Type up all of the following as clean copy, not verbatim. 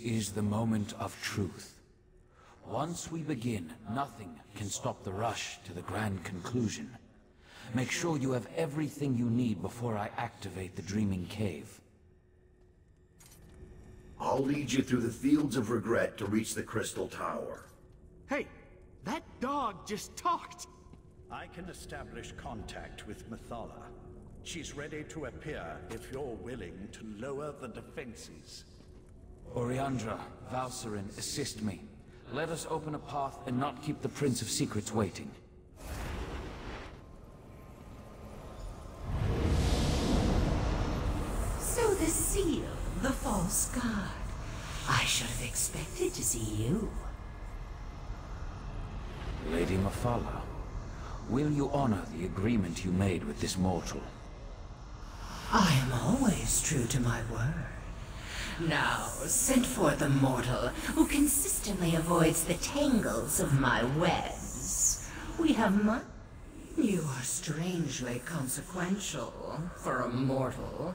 is the moment of truth. Once we begin, nothing can stop the rush to the grand conclusion. Make sure you have everything you need before I activate the Dreaming Cave. I'll lead you through the fields of regret to reach the Crystal Tower. Hey, that dog just talked! I can establish contact with Mathala. She's ready to appear if you're willing to lower the defenses. Oriandra, Valsarin, assist me. Let us open a path and not keep the Prince of Secrets waiting. So the seal, the false god. I should have expected to see you. Lady Mathala, will you honor the agreement you made with this mortal? I am always true to my word. Now, send forth the mortal who consistently avoids the tangles of my webs. We have much. You are strangely consequential for a mortal.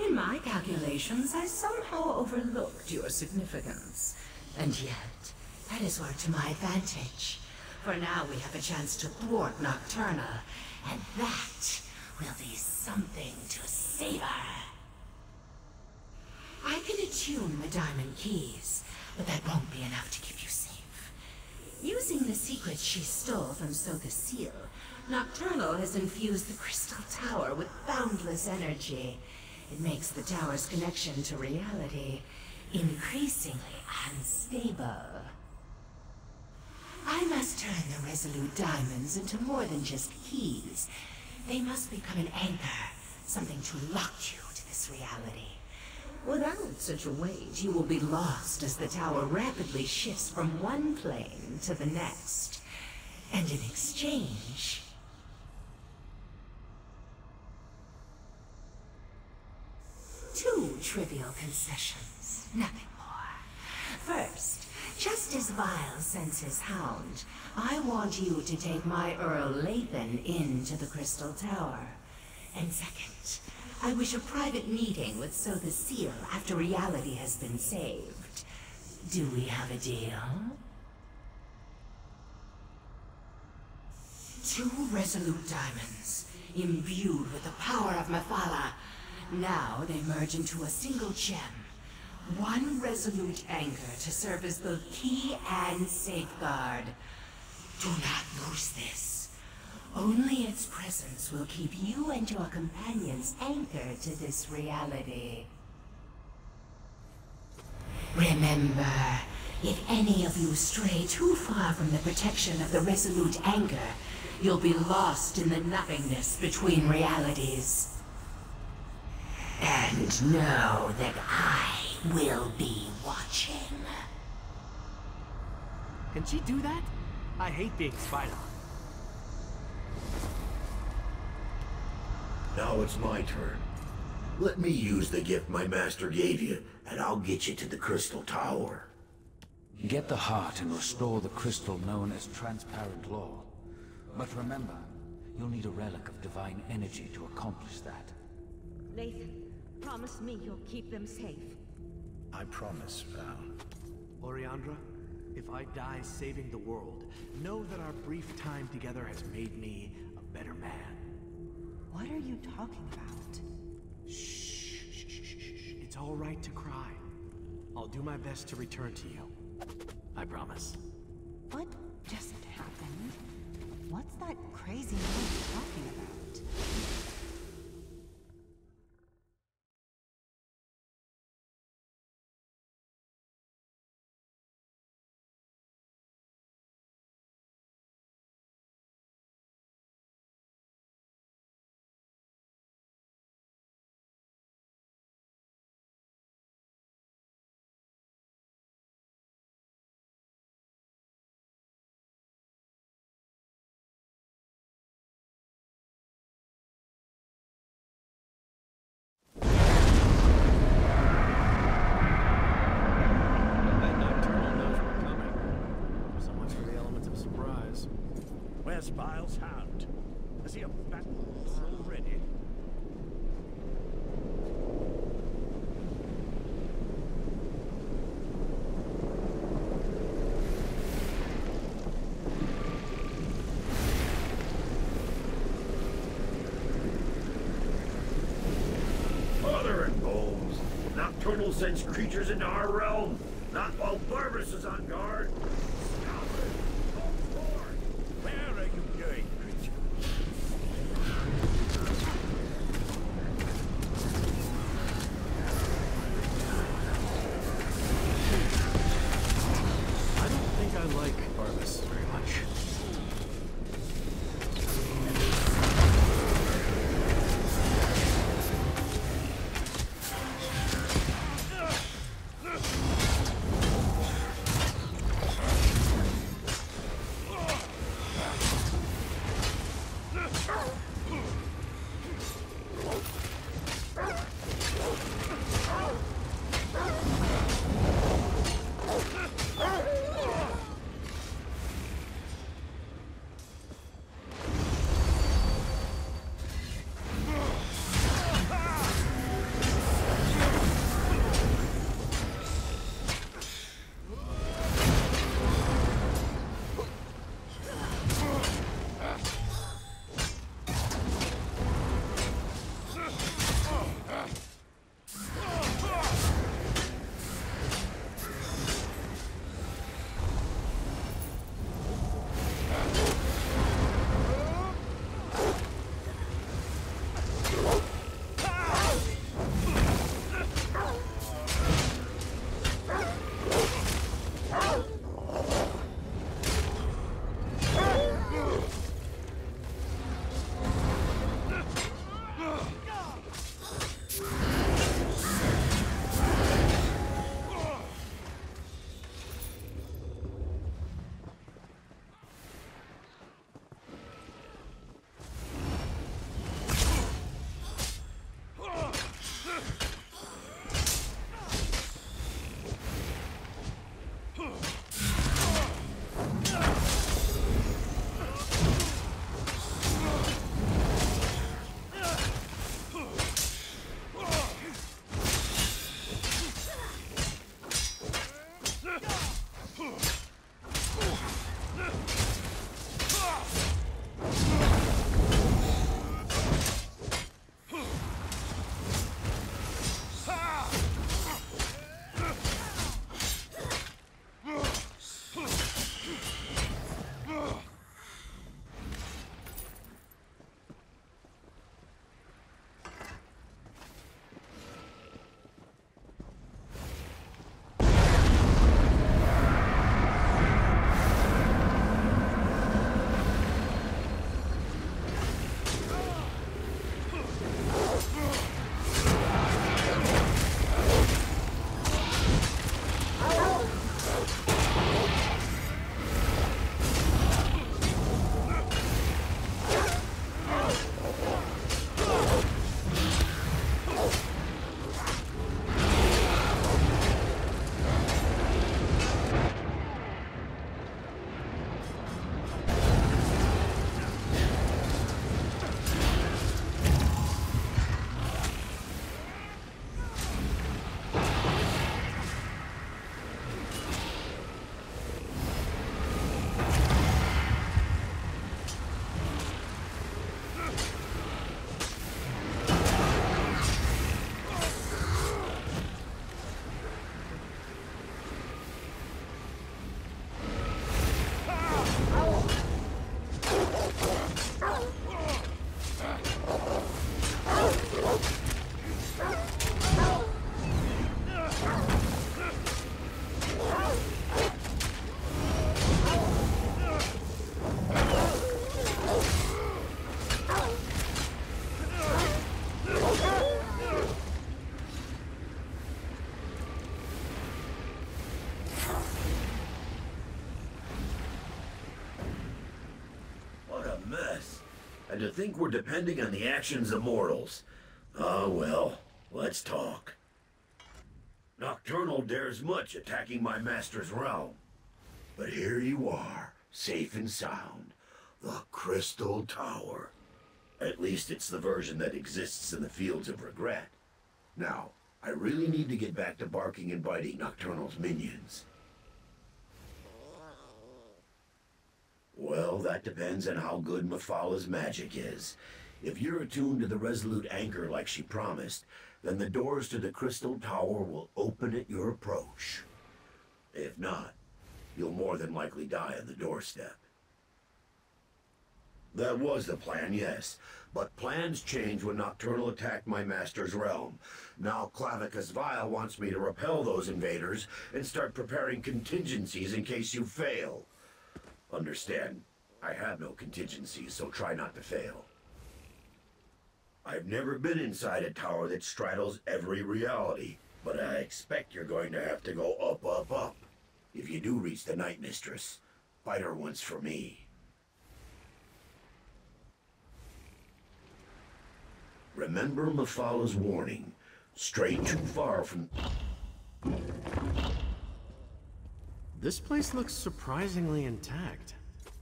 In my calculations, I somehow overlooked your significance. And yet, that is worked to my advantage. For now we have a chance to thwart Nocturna, and that will be something to savor. I can attune the diamond keys, but that won't be enough to keep you safe. Using the secrets she stole from the seal, Nocturnal has infused the Crystal Tower with boundless energy. It makes the tower's connection to reality increasingly unstable. I must turn the Resolute Diamonds into more than just keys. They must become an anchor, something to lock you to this reality. Without such a weight, you will be lost as the tower rapidly shifts from one plane to the next. And in exchange... two trivial concessions, nothing more. First, just as Vile sends his hound, I want you to take my Earl Lathan into the Crystal Tower. And second, I wish a private meeting with the Seal after reality has been saved. Do we have a deal? 2 resolute diamonds, imbued with the power of Mathala. Now they merge into a single gem. 1 resolute anchor to serve as both key and safeguard. Do not lose this. Only its presence will keep you and your companions anchored to this reality. Remember, if any of you stray too far from the protection of the resolute anchor, you'll be lost in the nothingness between realities. And know that I will be watching. Can she do that? I hate being spied on. Now it's my turn. Let me use the gift my master gave you, and I'll get you to the Crystal Tower. Get the heart and restore the crystal known as Transparent Law. But remember, you'll need a relic of divine energy to accomplish that. Lathan, promise me you'll keep them safe. I promise, Val. Oriandra, if I die saving the world, know that our brief time together has made me a better man. What are you talking about? Shh. It's all right to cry. I'll do my best to return to you. I promise. What just happened? What's that crazy man talking about? Where's Vile's hound? Is he a back already? sends creatures into our realm. Not while Barbas is on guard. Stop it! Hold forward! Where are you going, creature? I don't think I like Barbas very much. And to think we're depending on the actions of mortals. Ah, well, let's talk. Nocturnal dares much attacking my master's realm. But here you are, safe and sound. The Crystal Tower. At least it's the version that exists in the Fields of Regret. Now, I really need to get back to barking and biting Nocturnal's minions. Well, that depends on how good Mephalah's magic is. If you're attuned to the Resolute Anchor like she promised, then the doors to the Crystal Tower will open at your approach. If not, you'll more than likely die on the doorstep. That was the plan, yes. But plans change when Nocturnal attacked my master's realm. Now Clavicus Vile wants me to repel those invaders and start preparing contingencies in case you fail. Understand, I have no contingencies, so try not to fail. I've never been inside a tower that straddles every reality, but I expect you're going to have to go up, up, up. If you do reach the Night Mistress, fight her once for me. Remember Mephalah's warning. Stray too far from... This place looks surprisingly intact.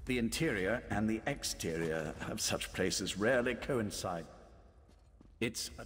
The interior and the exterior of such places rarely coincide. It's a...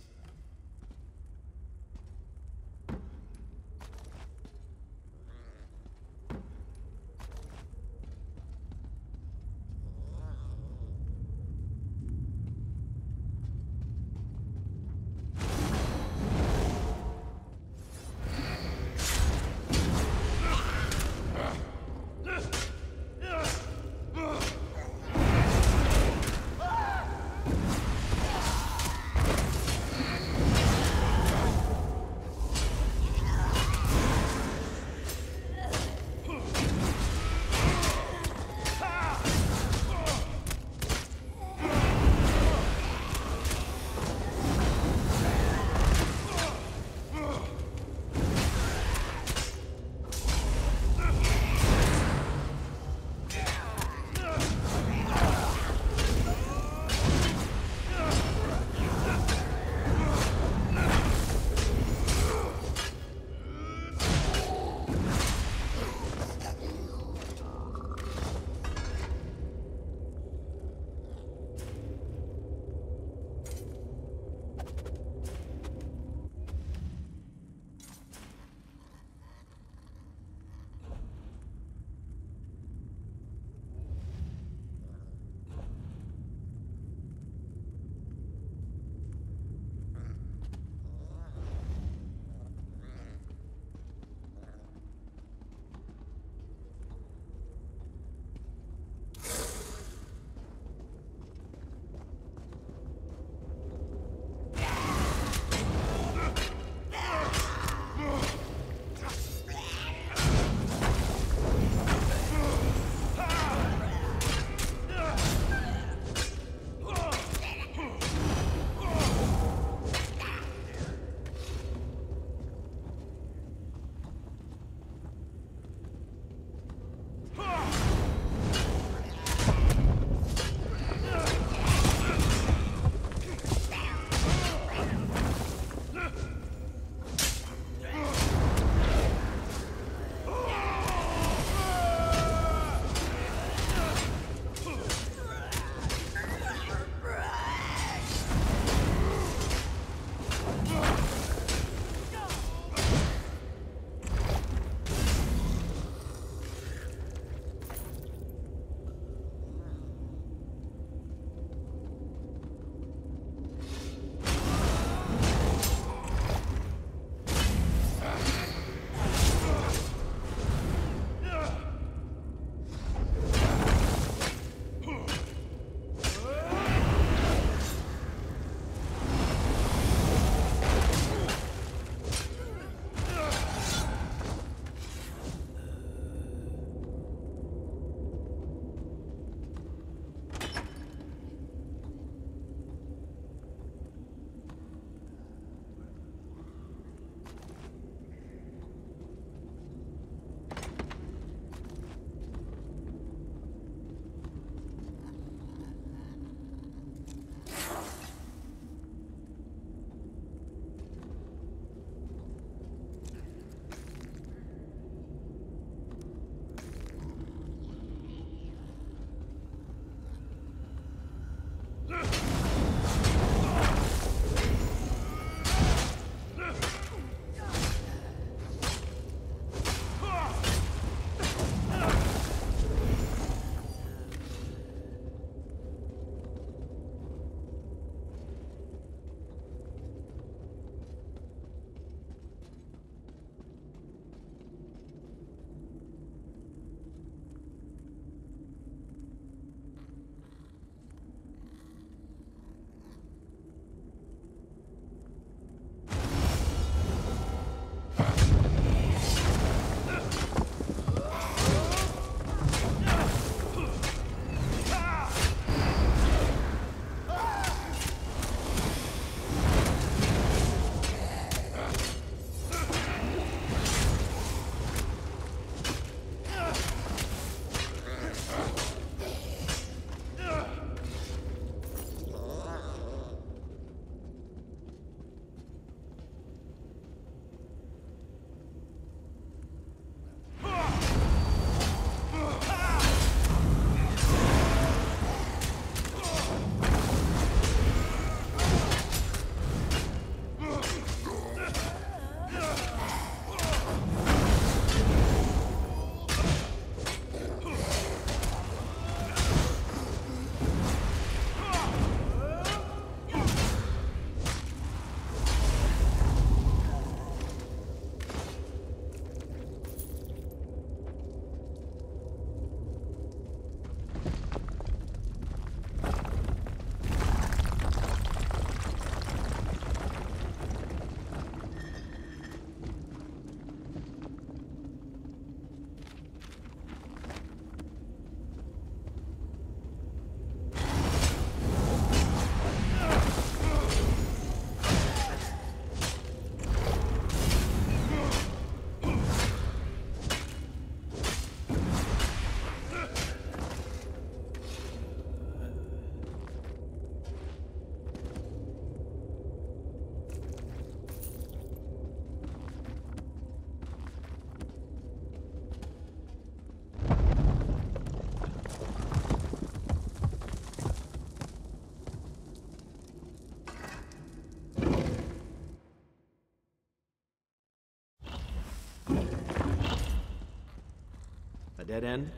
dead end?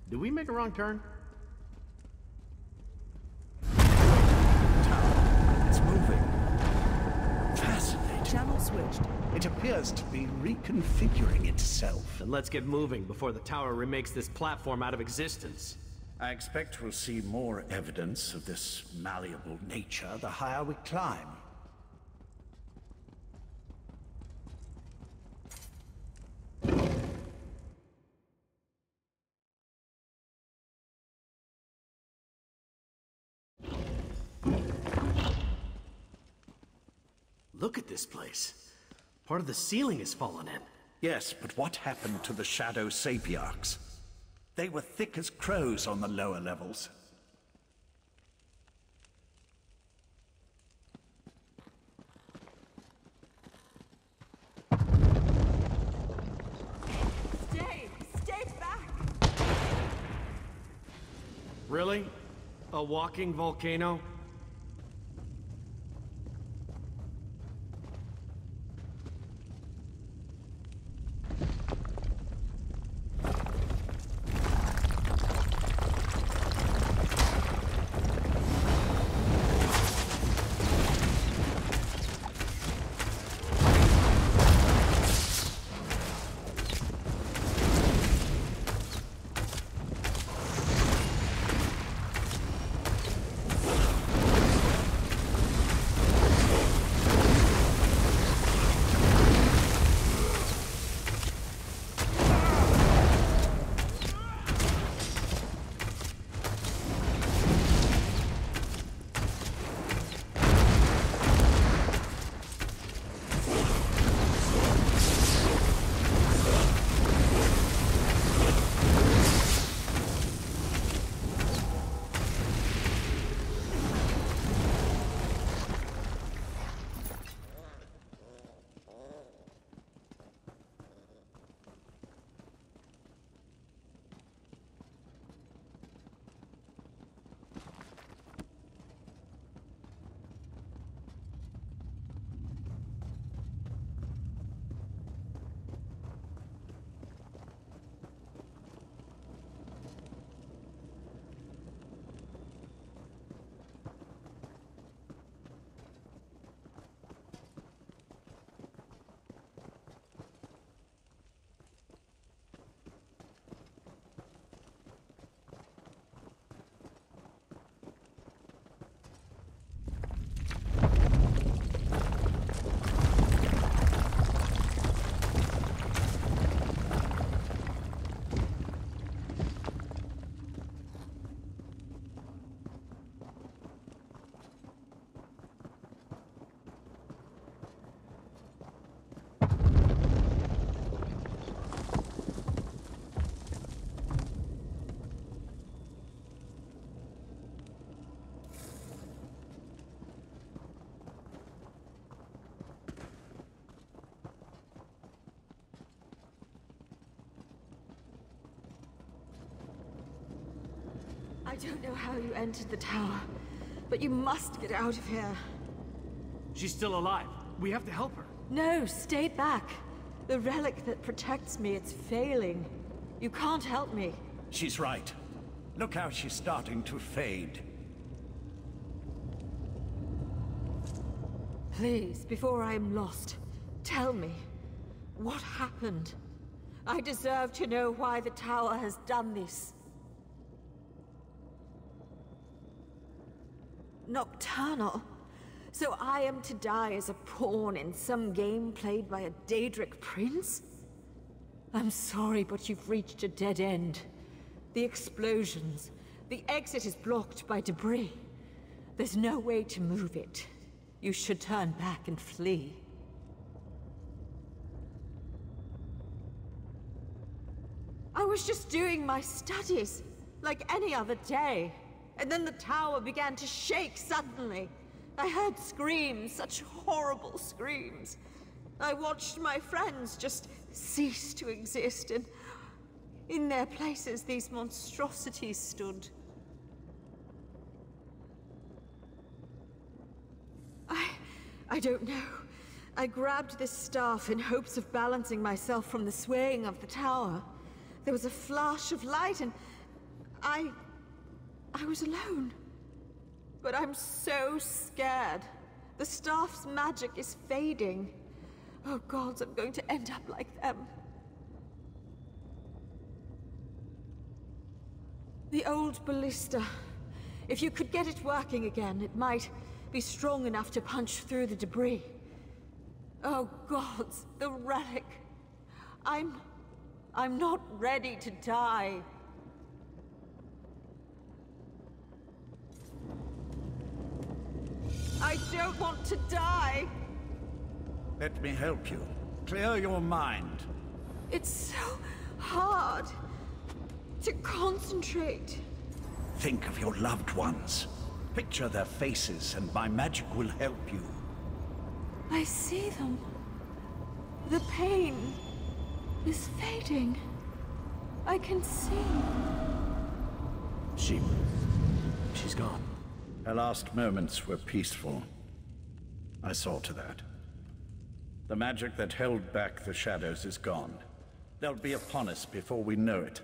Did we make a wrong turn? Tower. It's moving. Fascinating. Channel switched. It appears to be reconfiguring itself. Then let's get moving before the tower remakes this platform out of existence. I expect we'll see more evidence of this malleable nature the higher we climb. Look at this place. Part of the ceiling has fallen in. Yes, but what happened to the Shadow Sapiarchs? They were thick as crows on the lower levels. Stay back! Really? A walking volcano? I don't know how you entered the tower, but you must get out of here. She's still alive. We have to help her. No, stay back. The relic that protects me, it's failing. You can't help me. She's right. Look how she's starting to fade. Please, before I am lost, tell me, what happened? I deserve to know why the tower has done this. Nocturnal? So I am to die as a pawn in some game played by a Daedric prince? I'm sorry, but you've reached a dead end. The explosions. The exit is blocked by debris. There's no way to move it. You should turn back and flee. I was just doing my studies, like any other day. And then the tower began to shake suddenly. I heard screams, such horrible screams. I watched my friends just cease to exist, and in their places these monstrosities stood. I don't know. I grabbed this staff in hopes of balancing myself from the swaying of the tower. there was a flash of light and I was alone. But I'm so scared. The staff's magic is fading. Oh gods, I'm going to end up like them. The old ballista. If you could get it working again, it might be strong enough to punch through the debris. Oh gods, the relic. I'm not ready to die. I don't want to die. Let me help you. Clear your mind. It's so hard to concentrate. Think of your loved ones. Picture their faces, and my magic will help you. I see them. The pain is fading. I can see. She's gone. Her last moments were peaceful. I saw to that. The magic that held back the shadows is gone. They'll be upon us before we know it.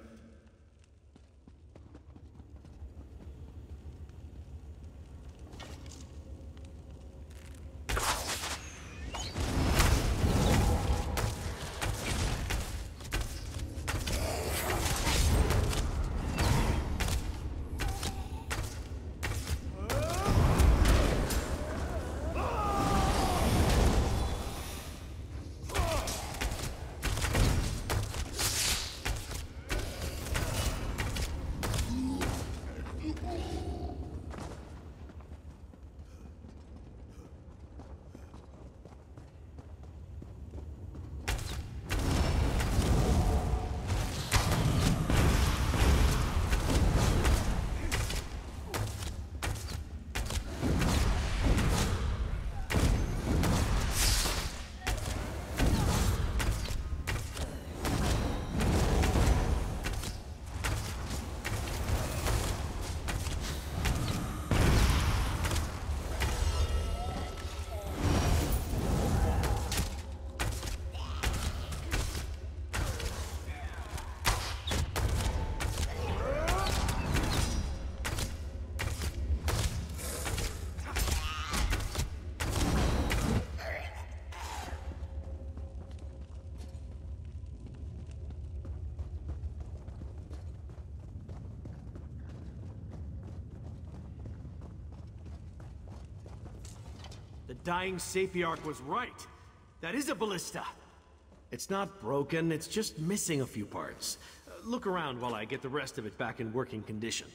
The dying Sapiarch was right. That is a ballista. It's not broken, it's just missing a few parts. Look around while I get the rest of it back in working condition.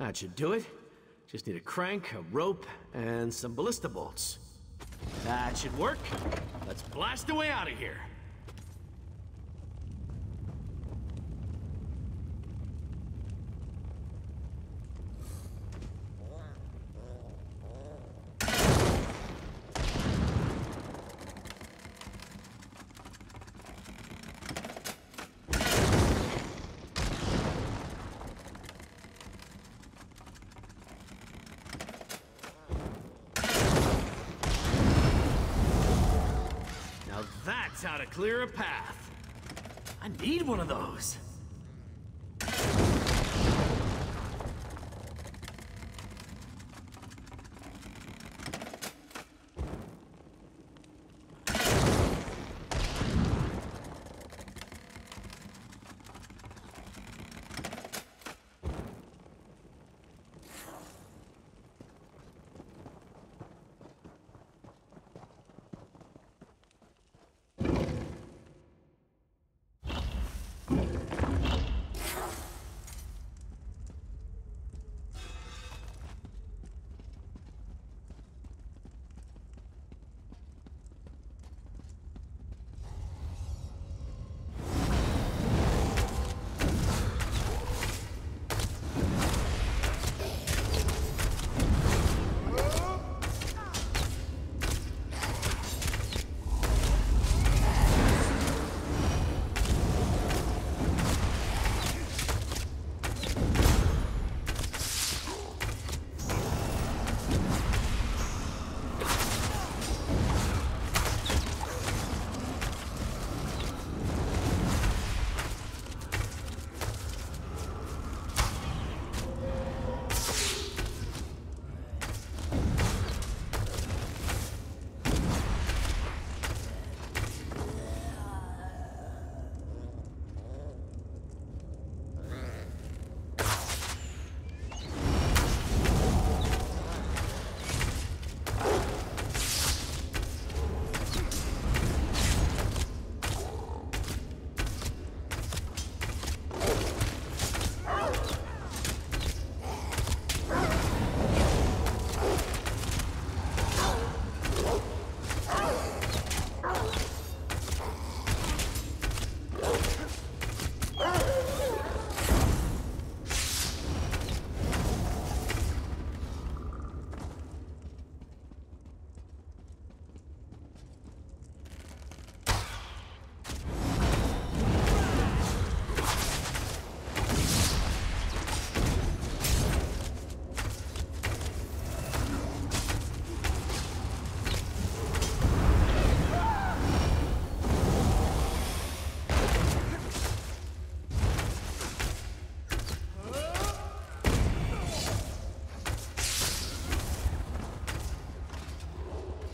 That should do it. Just need a crank, a rope, and some ballista bolts. That should work. Let's blast away out of here. That's how to clear a path. I need one of those.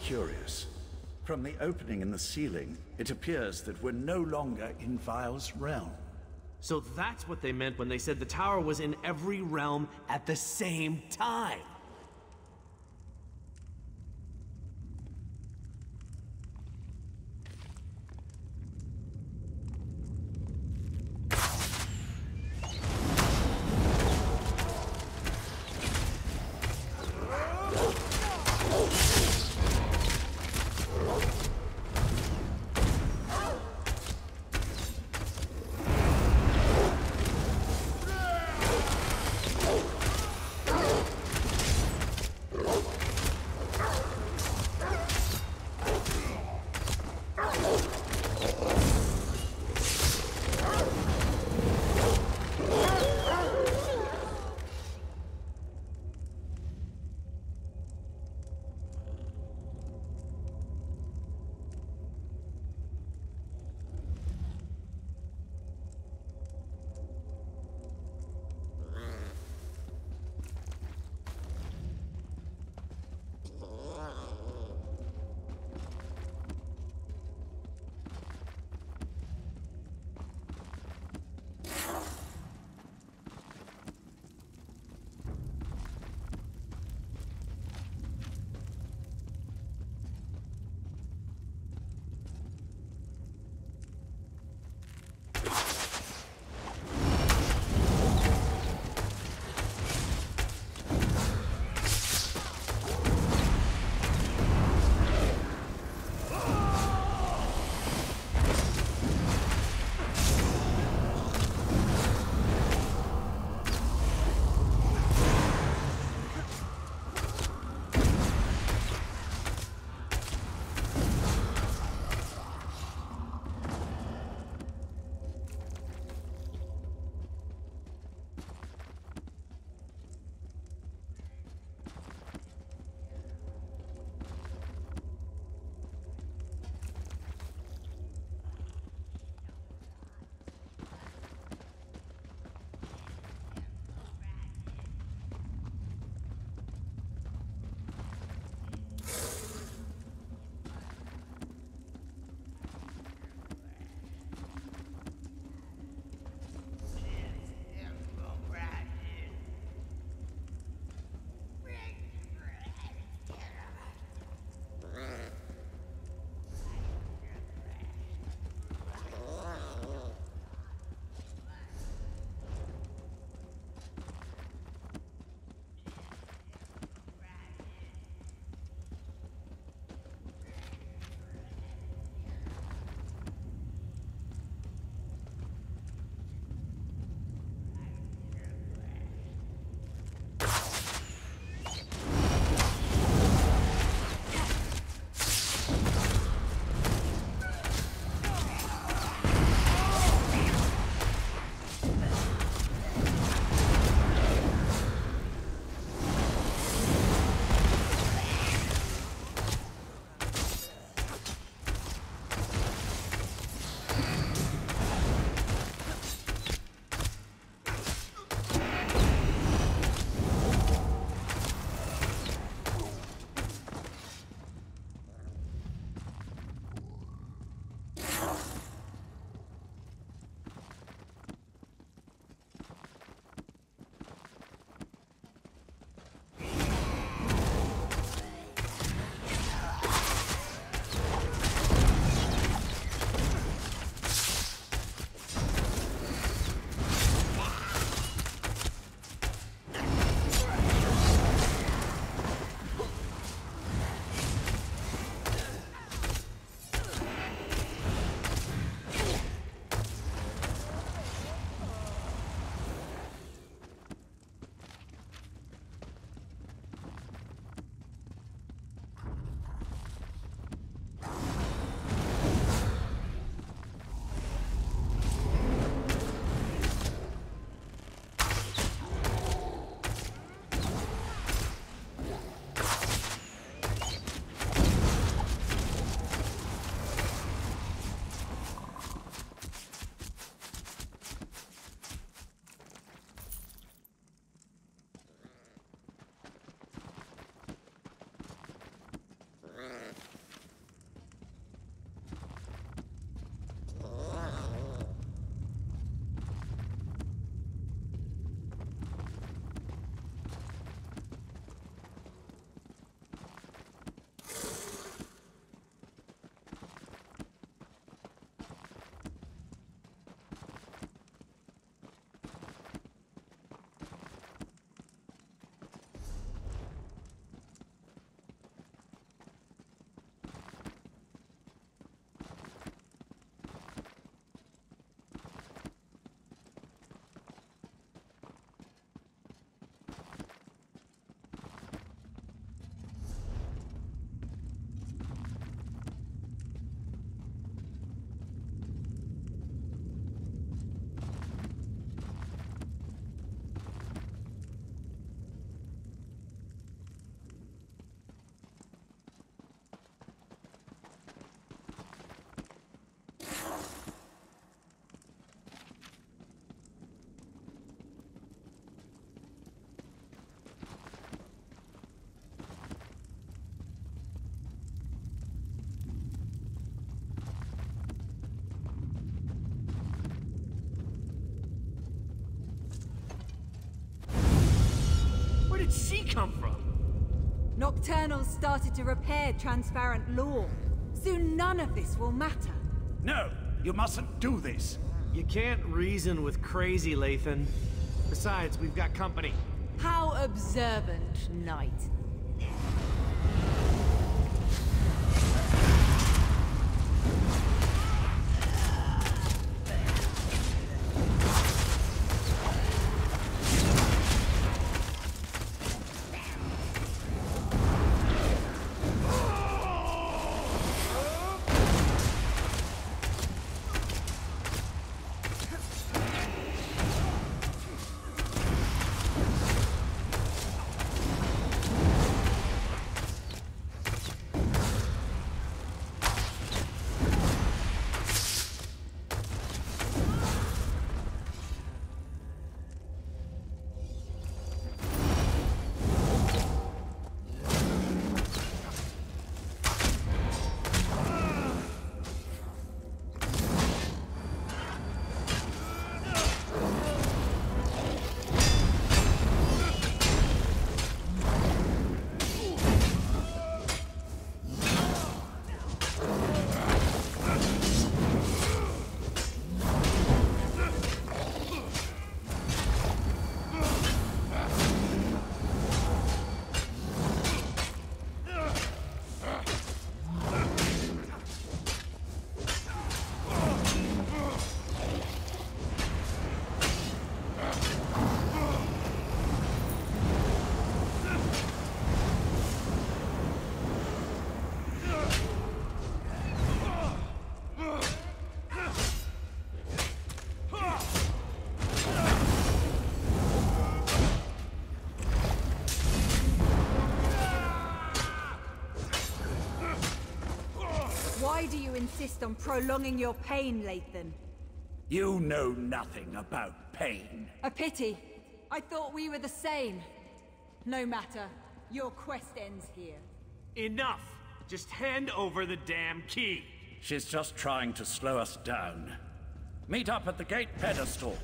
Curious. From the opening in the ceiling, it appears that we're no longer in Vile's realm. So that's what they meant when they said the tower was in every realm at the same time. did she come from? Nocturnals started to repair transparent law. Soon none of this will matter. No, you mustn't do this. You can't reason with crazy, Lathan. Besides, we've got company. How observant, Knight. Why do you insist on prolonging your pain, Lathan? You know nothing about pain. A pity. I thought we were the same. No matter. Your quest ends here. Enough! Just hand over the damn key. She's just trying to slow us down. Meet up at the gate pedestal.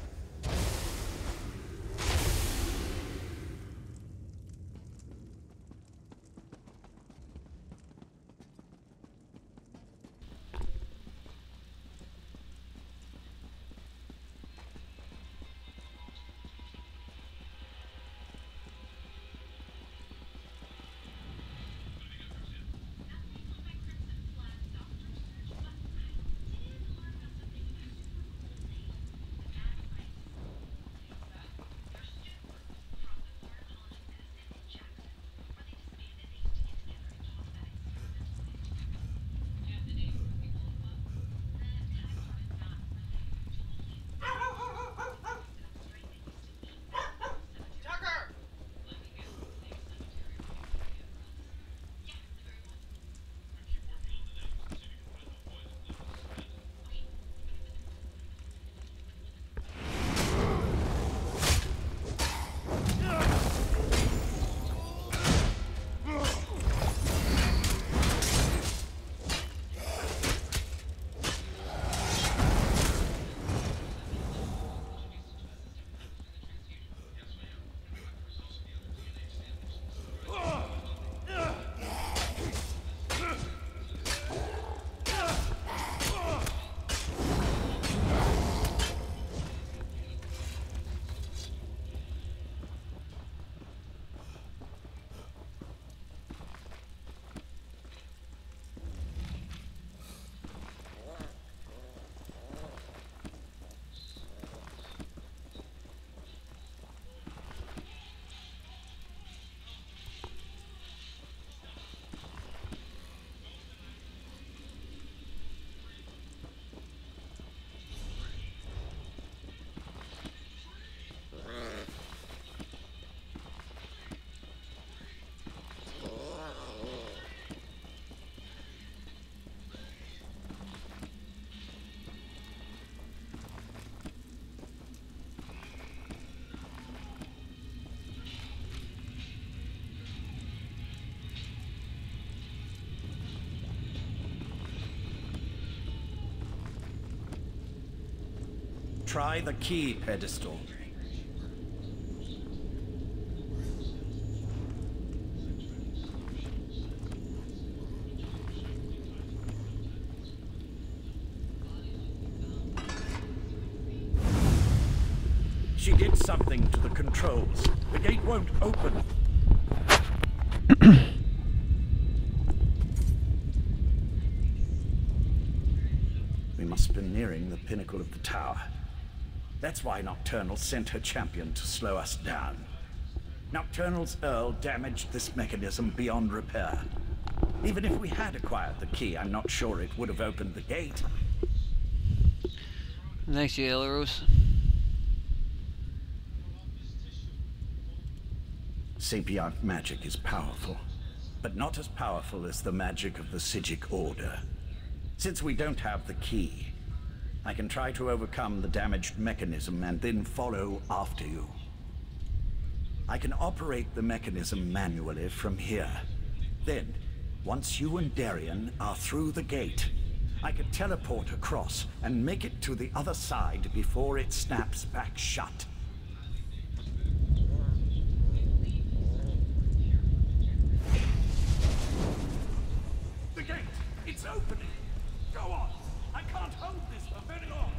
Try the key pedestal. She did something to the controls. The gate won't open. We must be nearing the pinnacle of the tower. That's why Nocturnal sent her champion to slow us down. Nocturnal's Earl damaged this mechanism beyond repair. Even if we had acquired the key, I'm not sure it would have opened the gate. Thanks, Yellows. Sapiarch magic is powerful, but not as powerful as the magic of the Psijic Order. Since we don't have the key, I can try to overcome the damaged mechanism and then follow after you. I can operate the mechanism manually from here. Then, once you and Darien are through the gate, I can teleport across and make it to the other side before it snaps back shut. The gate! It's opening! Go on! I can't hold this for very long!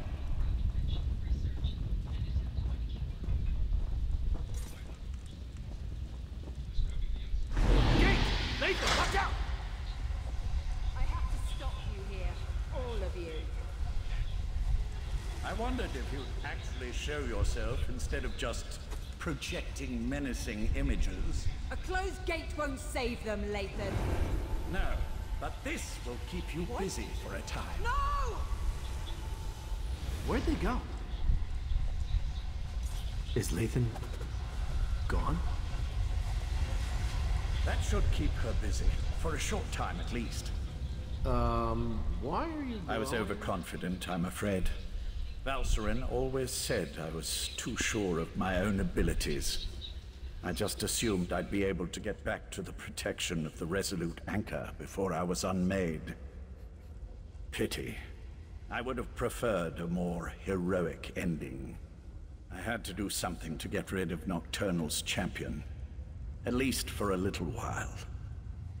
Gate! Nathan, watch out! I have to stop you here. All of you. I wondered if you'd actually show yourself instead of just projecting menacing images. A closed gate won't save them, Lathan. No, but this will keep you busy for a time. No! Where'd they go? Is Lathan gone? That should keep her busy, for a short time at least. Why are you I was overconfident, I'm afraid. Valcerin always said I was too sure of my own abilities. I just assumed I'd be able to get back to the protection of the Resolute Anchor before I was unmade. Pity. I would have preferred a more heroic ending. I had to do something to get rid of Nocturnal's champion. At least for a little while.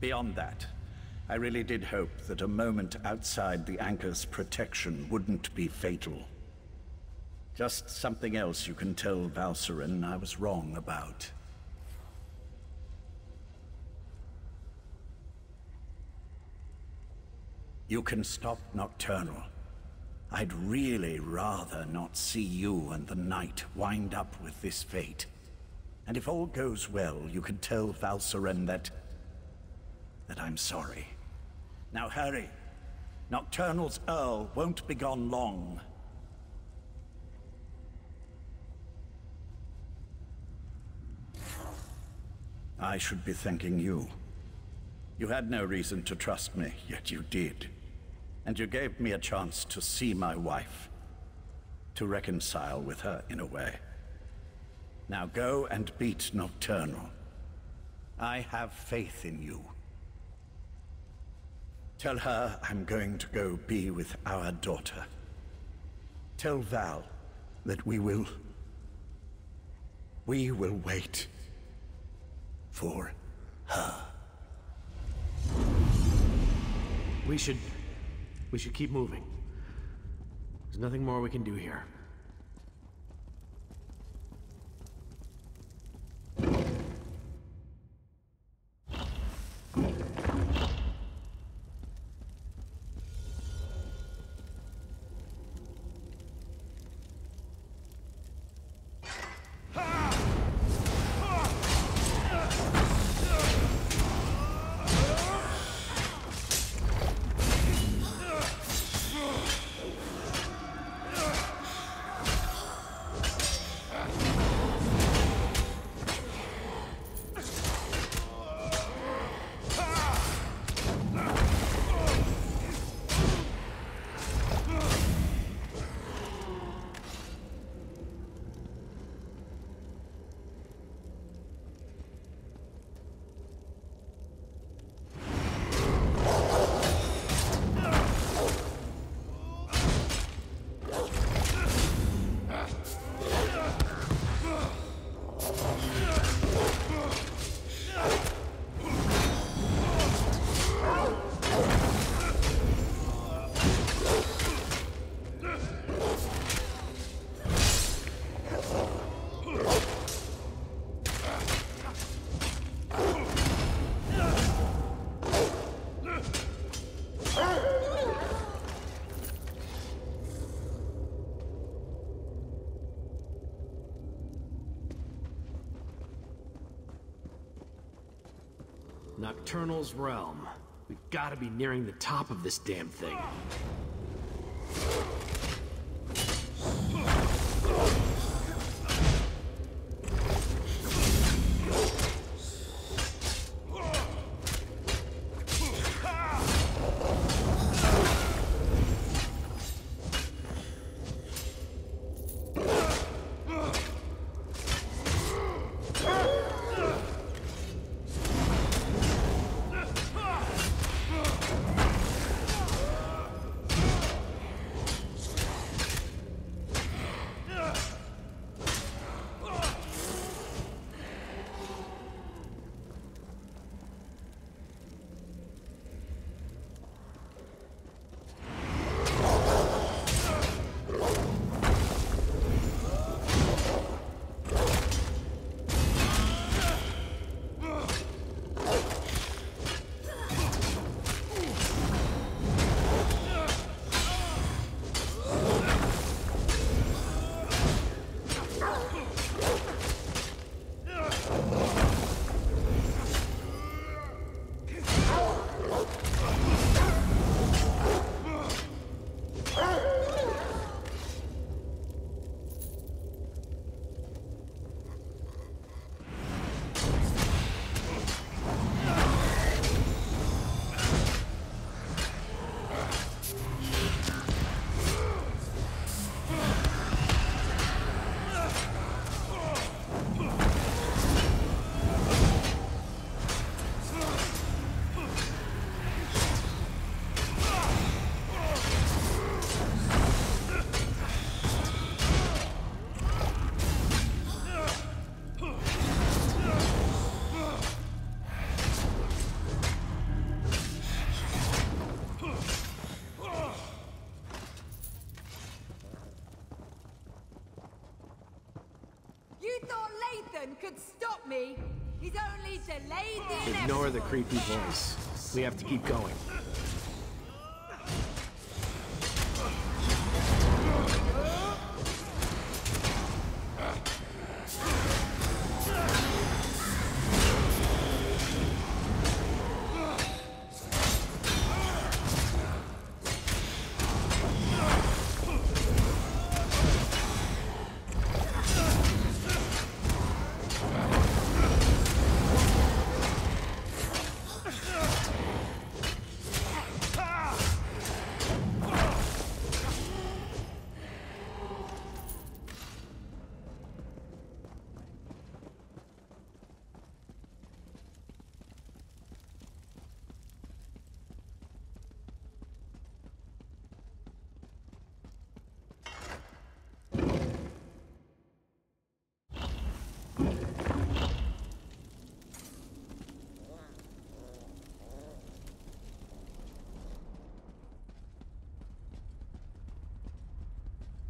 Beyond that, I really did hope that a moment outside the Anchor's protection wouldn't be fatal. Just something else you can tell Valcerin I was wrong about. You can stop Nocturnal. I'd really rather not see you and the Knight wind up with this fate. And if all goes well, you can tell Valcerin that I'm sorry. Now hurry. Nocturnal's Earl won't be gone long. I should be thanking you. You had no reason to trust me, yet you did. And you gave me a chance to see my wife. To reconcile with her in a way. Now go and beat Nocturnal. I have faith in you. Tell her I'm going to go be with our daughter. Tell Val that we will wait for her. We should keep moving. There's nothing more we can do here. Nocturnal's realm. We've got to be nearing the top of this damn thing. Could stop me. He's only delayed the inevitable. Ignore the creepy voice. We have to keep going.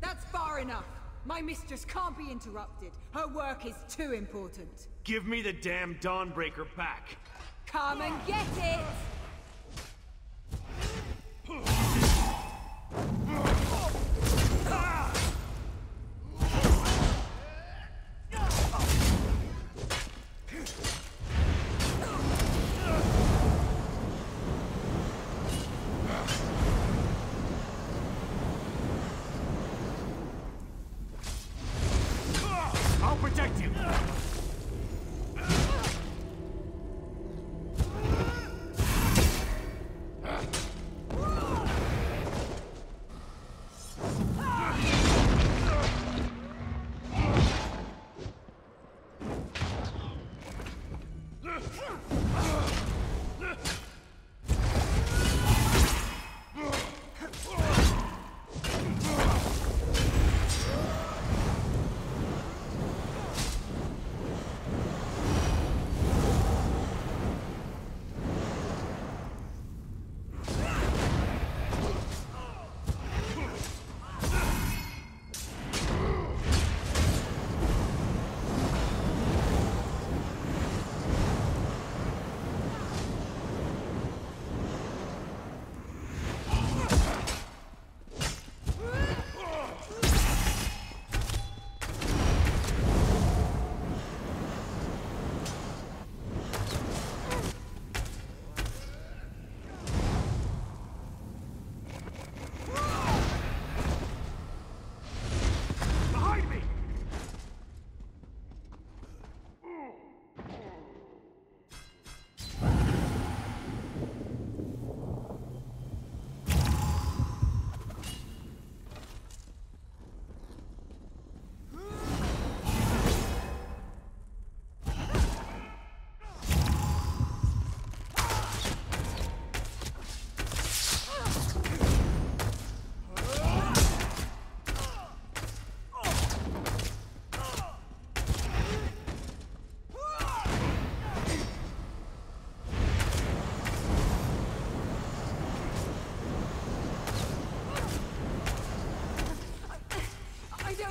That's far enough. My mistress can't be interrupted. Her work is too important. Give me the damn Dawnbreaker back. Come and get it! I'll protect you.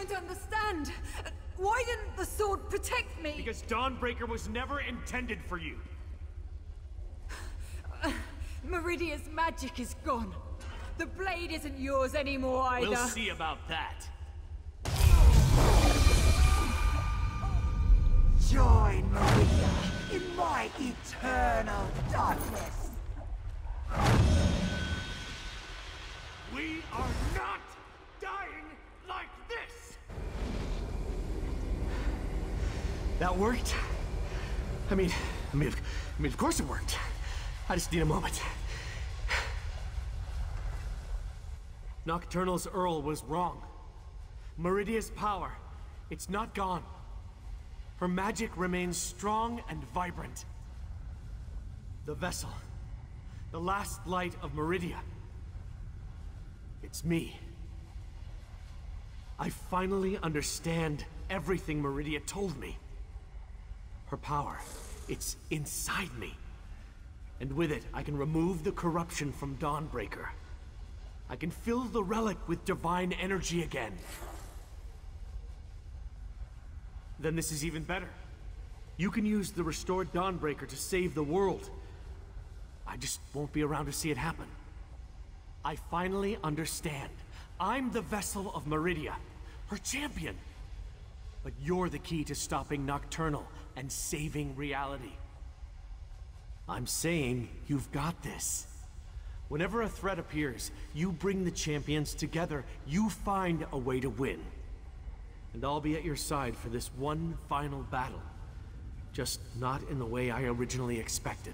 don't understand. Why didn't the sword protect me? Because Dawnbreaker was never intended for you. Meridia's magic is gone. The blade isn't yours anymore either. We'll see about that. Join Meridia in my eternal darkness. We are not dying like this! That worked? I mean, of course it worked. I just need a moment. Nocturnal's Earl was wrong. Meridia's power, it's not gone. Her magic remains strong and vibrant. The vessel, the last light of Meridia. It's me. I finally understand everything Meridia told me. Her power, it's inside me. And with it, I can remove the corruption from Dawnbreaker. I can fill the relic with divine energy again. Then this is even better. You can use the restored Dawnbreaker to save the world. I just won't be around to see it happen. I finally understand. I'm the vessel of Meridia, her champion. But you're the key to stopping Nocturnal and saving reality. I'm saying you've got this. Whenever a threat appears, you bring the champions together. You find a way to win. And I'll be at your side for this one final battle. Just not in the way I originally expected.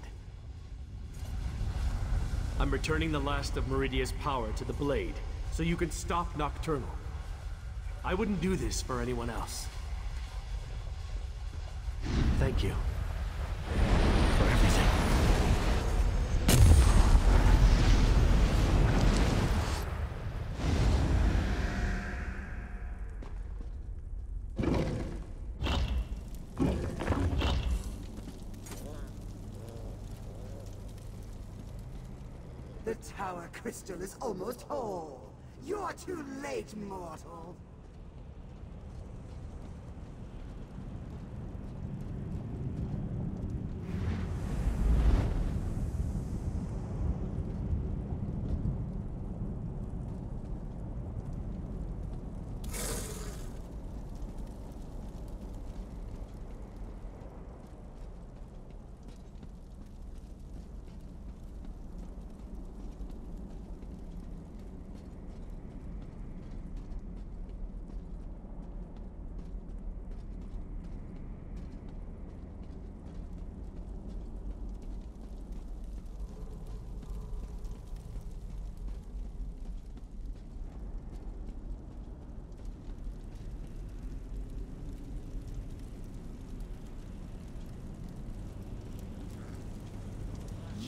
I'm returning the last of Meridia's power to the blade, so you can stop Nocturnal. I wouldn't do this for anyone else. Thank you for everything. The tower crystal is almost whole. You're too late, mortal.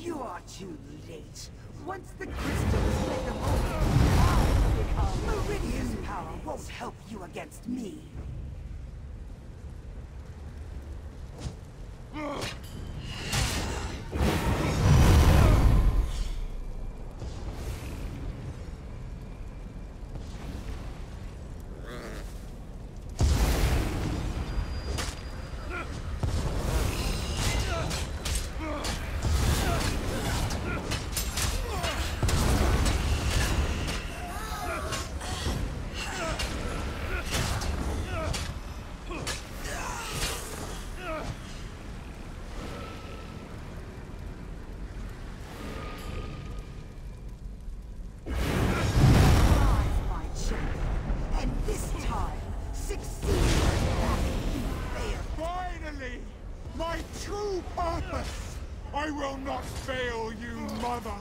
You are too late. Once the crystal is made whole, Meridia's power won't help you against me. My true purpose! I will not fail you, Mother!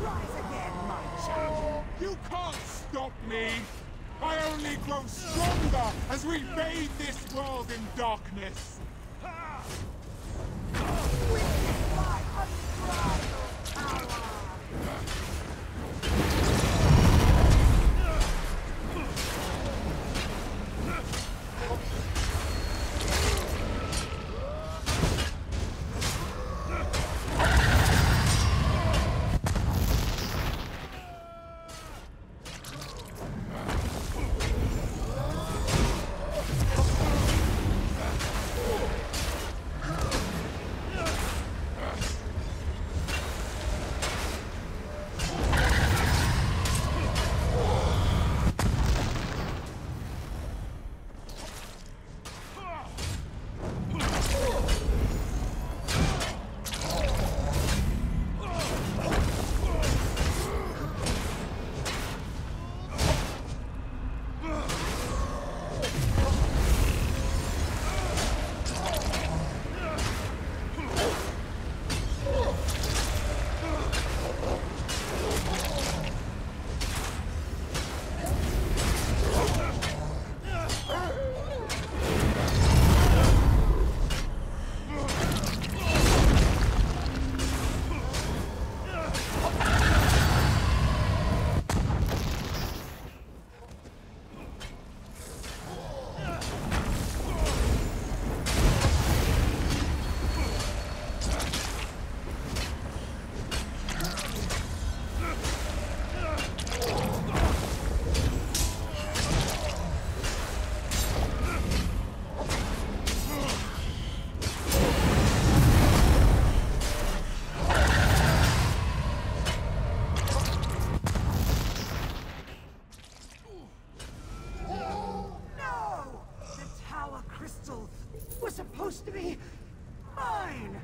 Rise again, my child. You can't stop me! I only grow stronger as we bathe this world in darkness! Witness my unbridled power! Was supposed to be mine!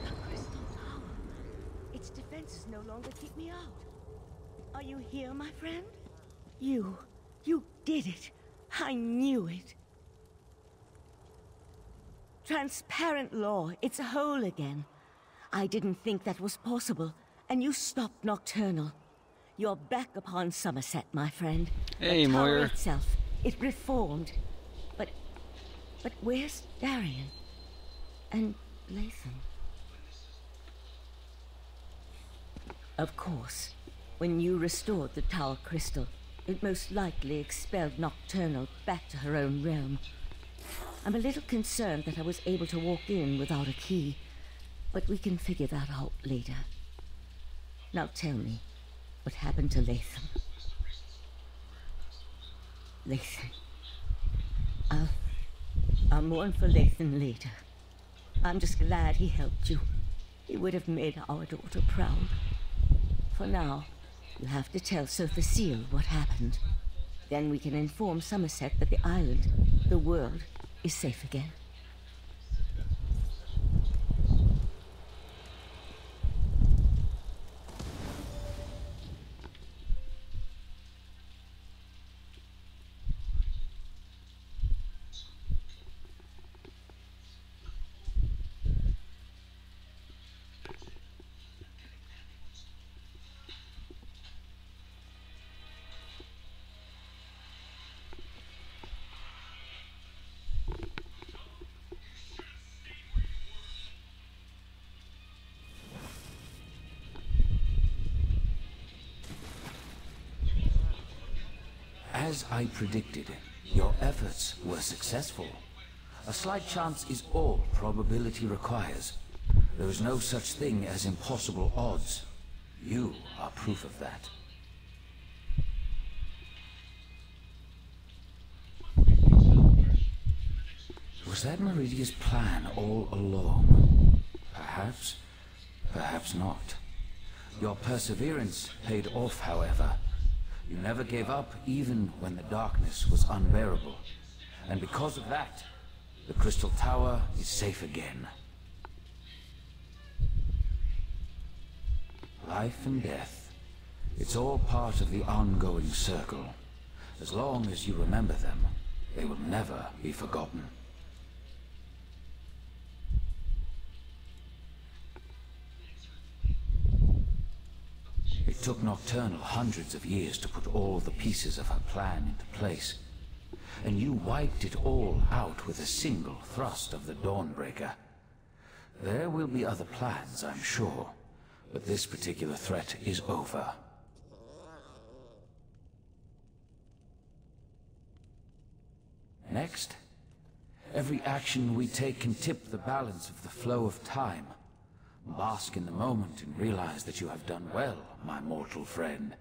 The Crystal Tower. Its defenses no longer keep me out. Are you here, my friend? You did it. I knew it. Transparent law, it's whole again. I didn't think that was possible, and you stopped Nocturnal. You're back upon Somerset, my friend. Hey, the tower Moira. itself, it reformed. But where's Darian? And Lathan? Of course, when you restored the Tower Crystal, it most likely expelled Nocturnal back to her own realm. I'm a little concerned that I was able to walk in without a key. But we can figure that out later. Now tell me, what happened to Lathan? Lathan. I'll mourn for Lathan later. I'm just glad he helped you. He would have made our daughter proud. For now, you have to tell Sir Facile what happened. Then we can inform Somerset that the island, the world, is safe again. As I predicted, your efforts were successful. A slight chance is all probability requires. There is no such thing as impossible odds. You are proof of that. Was that Meridia's plan all along? Perhaps, perhaps not. Your perseverance paid off, however. You never gave up, even when the darkness was unbearable. And because of that, the Crystal Tower is safe again. Life and death, it's all part of the ongoing circle. As long as you remember them, they will never be forgotten. It took Nocturnal hundreds of years to put all the pieces of her plan into place. And you wiped it all out with a single thrust of the Dawnbreaker. There will be other plans, I'm sure, but this particular threat is over. Next, every action we take can tip the balance of the flow of time. Bask in the moment and realize that you have done well, my mortal friend.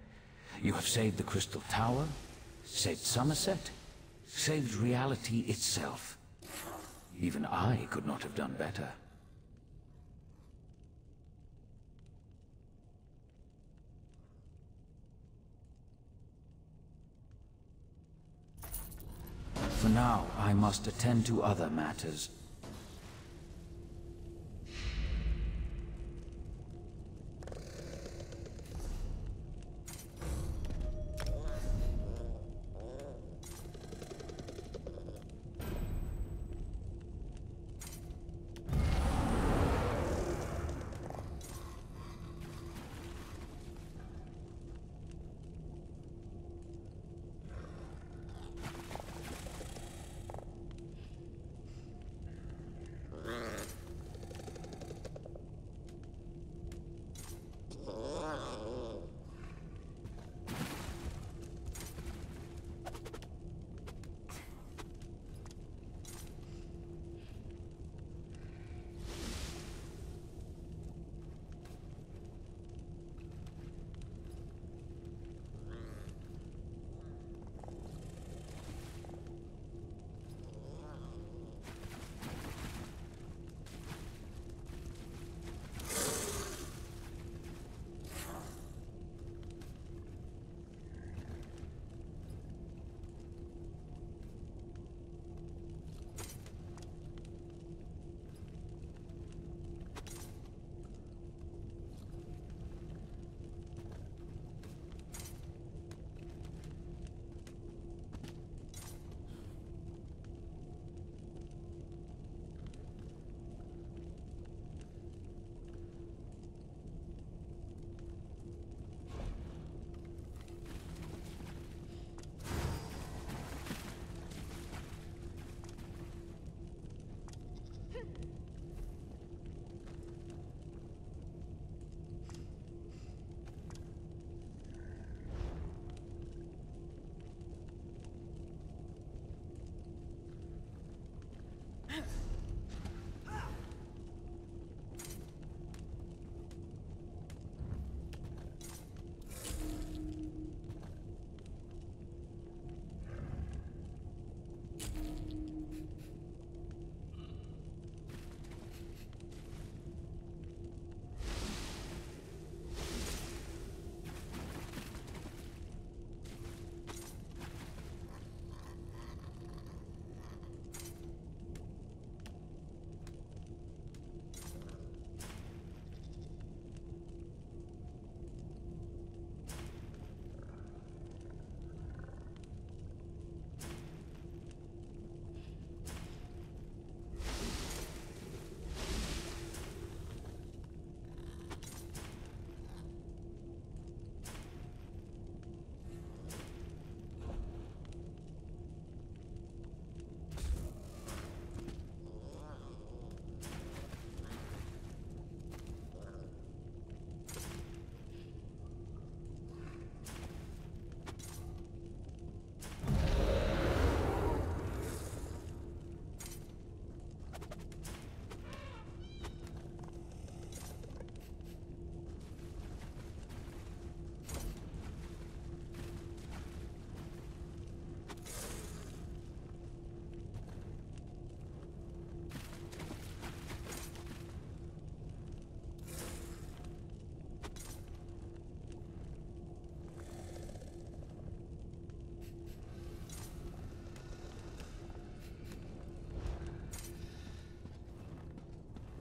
You have saved the Crystal Tower, saved Somerset, saved reality itself. Even I could not have done better. For now, I must attend to other matters.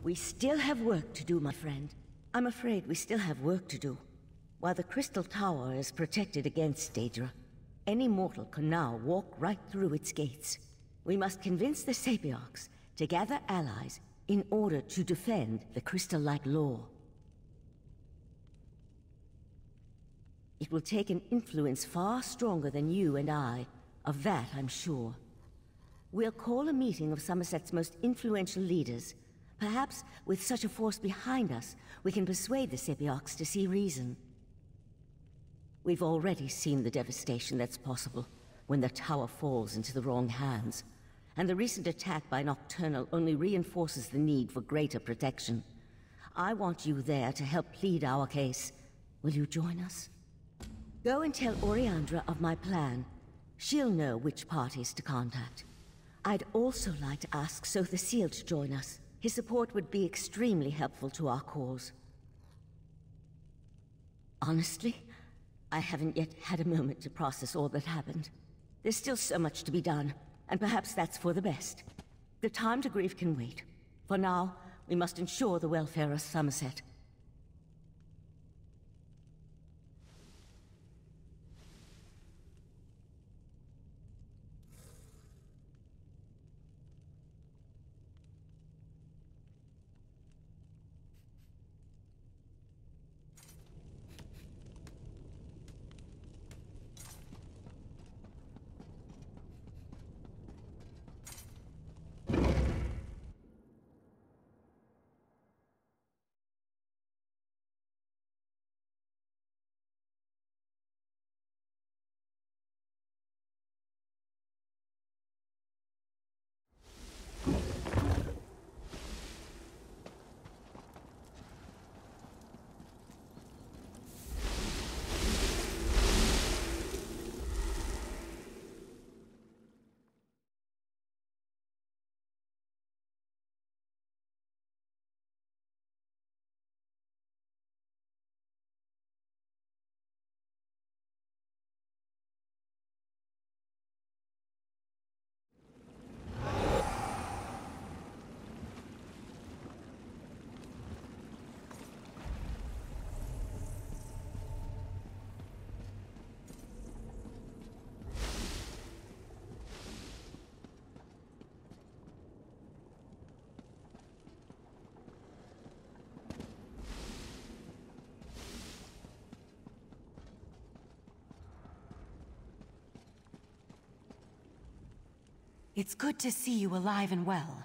We still have work to do, my friend. I'm afraid we still have work to do. While the Crystal Tower is protected against Daedra, Any mortal can now walk right through its gates. We must convince the Sapiarchs to gather allies in order to defend the crystal-like law. It will take an influence far stronger than you and I. Of that, I'm sure. We'll call a meeting of Somerset's most influential leaders. Perhaps, with such a force behind us, we can persuade the Sapiarchs to see reason. We've already seen the devastation that's possible when the tower falls into the wrong hands. And the recent attack by Nocturnal only reinforces the need for greater protection. I want you there to help plead our case. Will you join us? Go and tell Oriandra of my plan. She'll know which parties to contact. I'd also like to ask Sotha Seal to join us. His support would be extremely helpful to our cause. Honestly, I haven't yet had a moment to process all that happened. There's still so much to be done, and perhaps that's for the best. The time to grieve can wait. For now, we must ensure the welfare of Somerset. It's good to see you alive and well.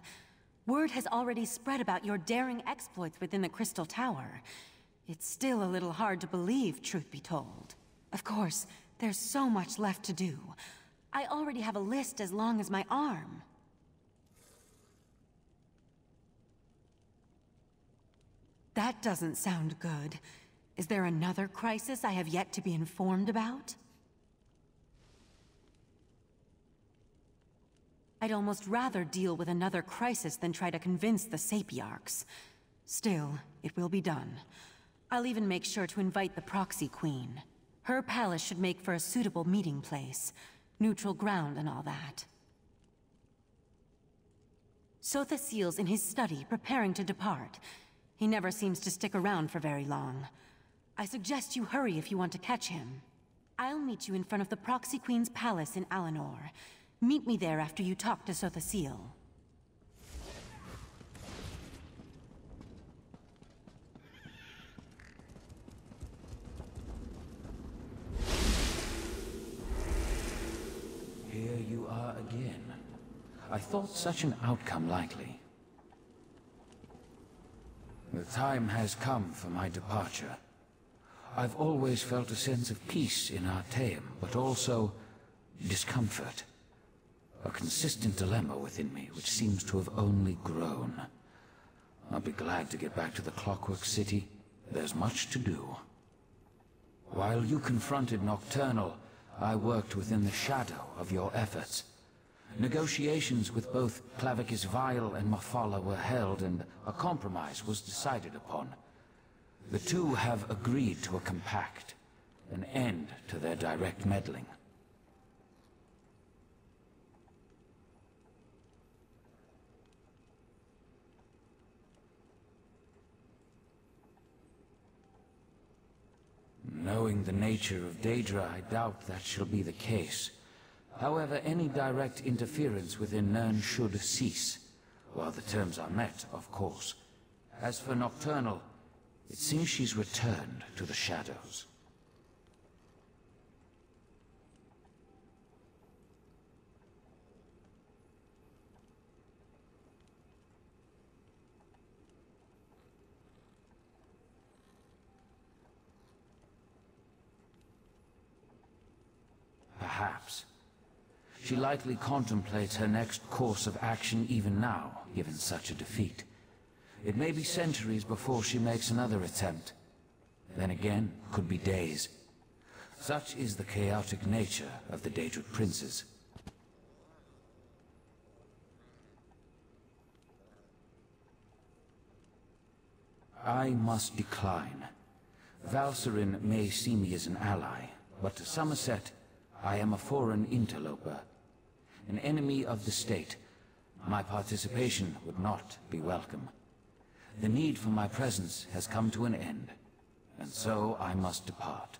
Word has already spread about your daring exploits within the Crystal Tower. It's still a little hard to believe, truth be told. Of course, there's so much left to do. I already have a list as long as my arm. That doesn't sound good. Is there another crisis I have yet to be informed about? I'd almost rather deal with another crisis than try to convince the Sapiarchs. Still, it will be done. I'll even make sure to invite the Proxy Queen. Her palace should make for a suitable meeting place. Neutral ground and all that. Sotha Seal's in his study, preparing to depart. He never seems to stick around for very long. I suggest you hurry if you want to catch him. I'll meet you in front of the Proxy Queen's palace in Alinor. Meet me there after you talk to Sotha Seal. Here you are again. I thought such an outcome likely. The time has come for my departure. I've always felt a sense of peace in Artaeum, but also discomfort. A consistent dilemma within me, which seems to have only grown. I'll be glad to get back to the Clockwork City. There's much to do. While you confronted Nocturnal, I worked within the shadow of your efforts. Negotiations with both Clavicus Vile and Mafala were held, and a compromise was decided upon. The two have agreed to a compact, an end to their direct meddling. Knowing Knowing the nature of Daedra, I doubt that shall be the case. However, any direct interference within Nirn should cease, while the terms are met, of course. As for Nocturnal, it seems she's returned to the shadows. Perhaps. She likely contemplates her next course of action even now, given such a defeat. It may be centuries before she makes another attempt. Then again, could be days. Such is the chaotic nature of the Daedric princes. I must decline. Valserin may see me as an ally, but to Somerset, I am a foreign interloper. An enemy of the state. My participation would not be welcome. The need for my presence has come to an end, and so I must depart.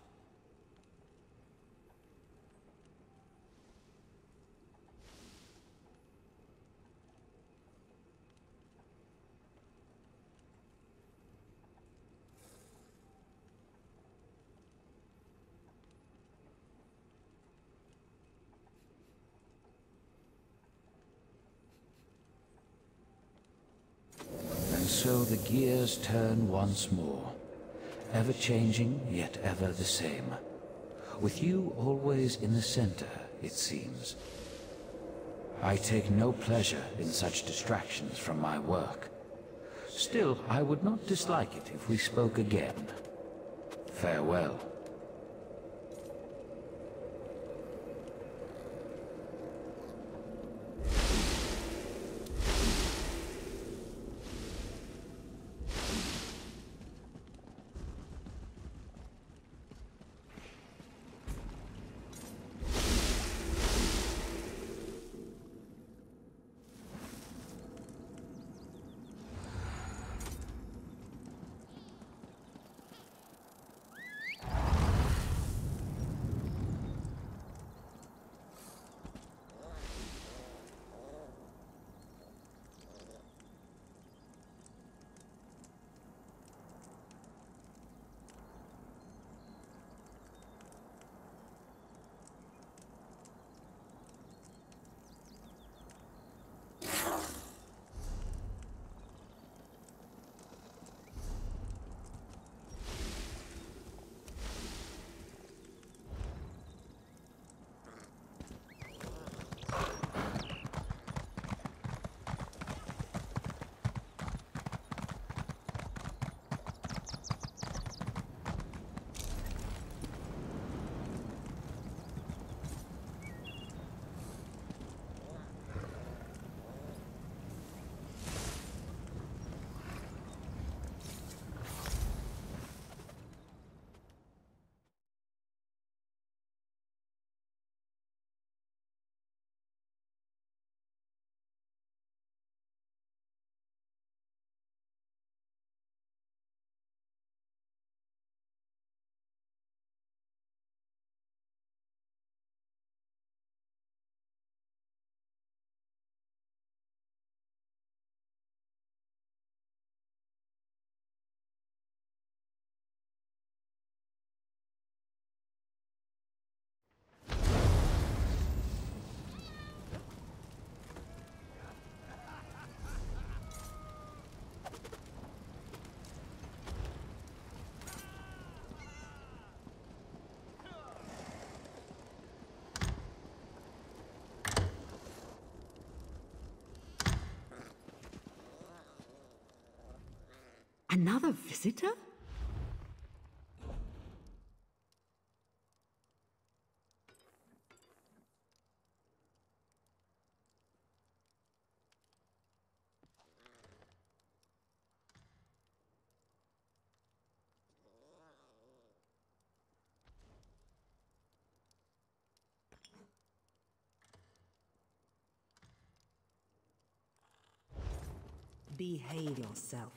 So the gears turn once more, ever changing, yet ever the same. With you always in the center, it seems. I take no pleasure in such distractions from my work. Still, I would not dislike it if we spoke again. Farewell. Another visitor? Behave yourself.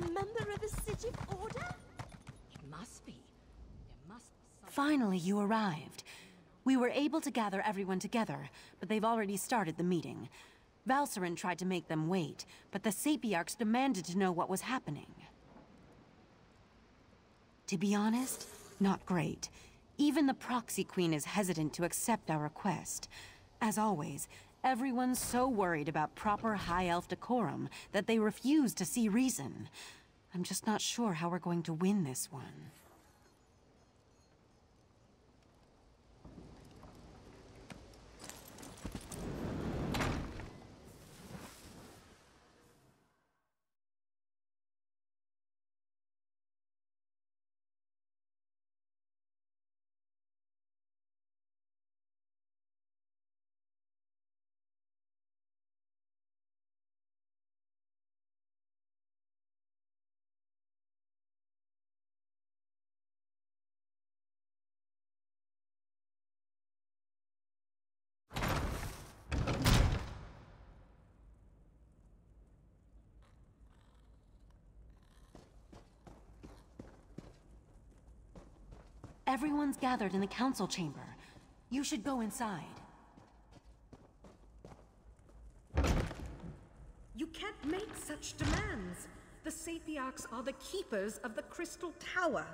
a member of the City Order? It must be. There must be some... Finally, you arrived. We were able to gather everyone together, but they've already started the meeting. Valcerin tried to make them wait, but the Sapiarchs demanded to know what was happening. To be honest, not great. Even the Proxy Queen is hesitant to accept our request. As always, everyone's so worried about proper High Elf decorum that they refuse to see reason. I'm just not sure how we're going to win this one. Everyone's gathered in the council chamber. You should go inside. You can't make such demands. The Sapiarchs are the keepers of the Crystal Tower.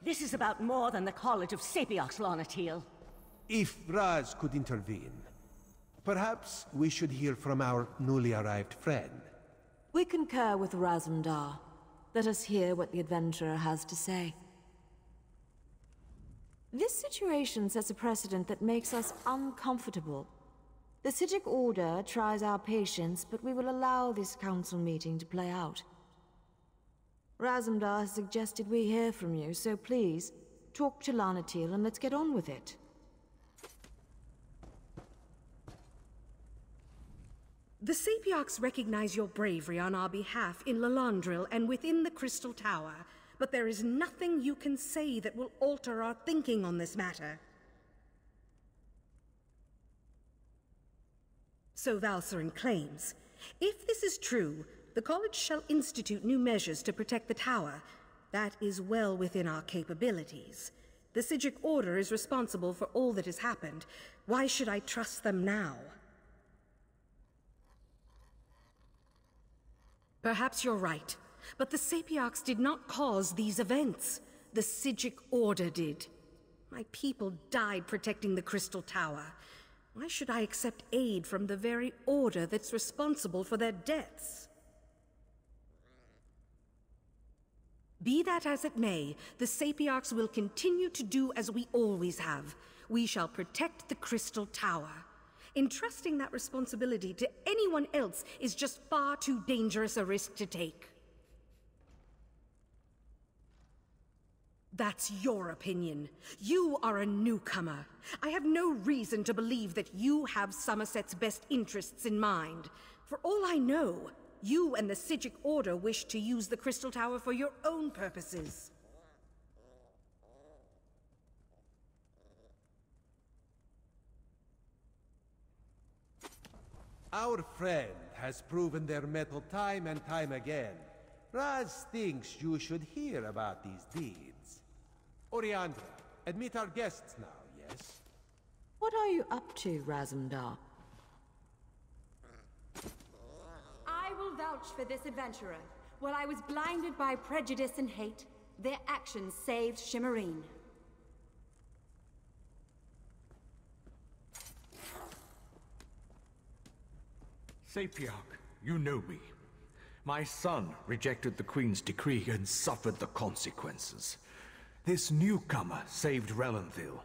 This is about more than the College of Sapiarchs, Lanatil. If Raz could intervene, perhaps we should hear from our newly arrived friend. We concur with Razumdar. Let us hear what the adventurer has to say. This situation sets a precedent that makes us uncomfortable. The Sijic Order tries our patience, but we will allow this council meeting to play out. Razumdar has suggested we hear from you, so please, talk to Lanatil and let's get on with it. The Sapiarchs recognize your bravery on our behalf in Lalandril and within the Crystal Tower, but there is nothing you can say that will alter our thinking on this matter. So Valcerin claims. If this is true, the College shall institute new measures to protect the tower. That is well within our capabilities. The Sijic Order is responsible for all that has happened. Why should I trust them now? Perhaps you're right. But the Sapiarchs did not cause these events. The Sijic Order did. My people died protecting the Crystal Tower. Why should I accept aid from the very Order that's responsible for their deaths? Be that as it may, the Sapiarchs will continue to do as we always have. We shall protect the Crystal Tower. Entrusting that responsibility to anyone else is just far too dangerous a risk to take. That's your opinion. You are a newcomer. I have no reason to believe that you have Somerset's best interests in mind. For all I know, you and the Sijic Order wish to use the Crystal Tower for your own purposes. Our friend has proven their mettle time and time again. Raz thinks you should hear about these deeds. Oriandra, admit our guests now, yes? What are you up to, Razumdar? I will vouch for this adventurer. While I was blinded by prejudice and hate, their actions saved Shimmerine. Sapiarch, you know me. My son rejected the Queen's decree and suffered the consequences. This newcomer saved Relenthil.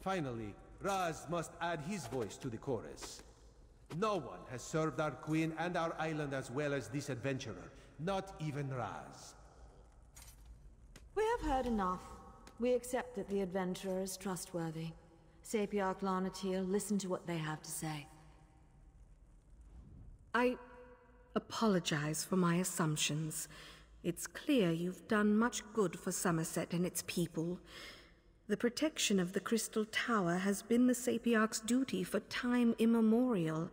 Finally, Raz must add his voice to the chorus. No one has served our Queen and our island as well as this adventurer, not even Raz. We have heard enough. We accept that the adventurer is trustworthy. Sapiarch Lanatil, listen to what they have to say. I apologize for my assumptions. It's clear you've done much good for Somerset and its people. The protection of the Crystal Tower has been the Sapiarch's duty for time immemorial.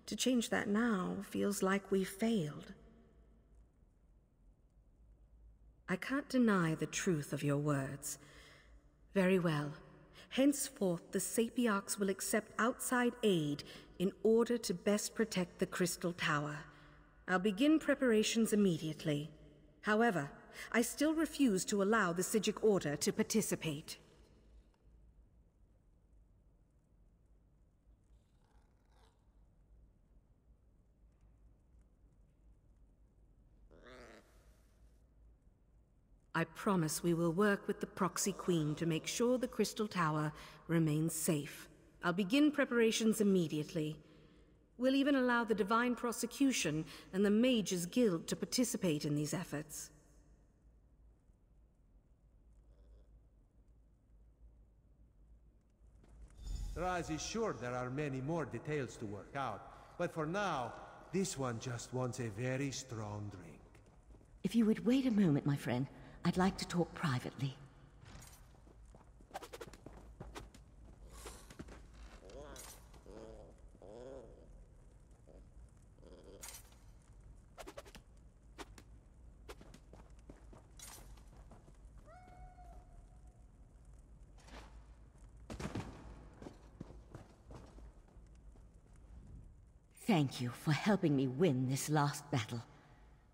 To change that now feels like we've failed. I can't deny the truth of your words. Very well. Henceforth, the Sapiarchs will accept outside aid in order to best protect the Crystal Tower. I'll begin preparations immediately. However, I still refuse to allow the Psijic Order to participate. I promise we will work with the Proxy Queen to make sure the Crystal Tower remains safe. I'll begin preparations immediately. We'll even allow the Divine Prosecution and the Mages Guild to participate in these efforts. Raz is sure there are many more details to work out, but for now, this one just wants a very strong drink. If you would wait a moment, my friend, I'd like to talk privately. Thank you for helping me win this last battle.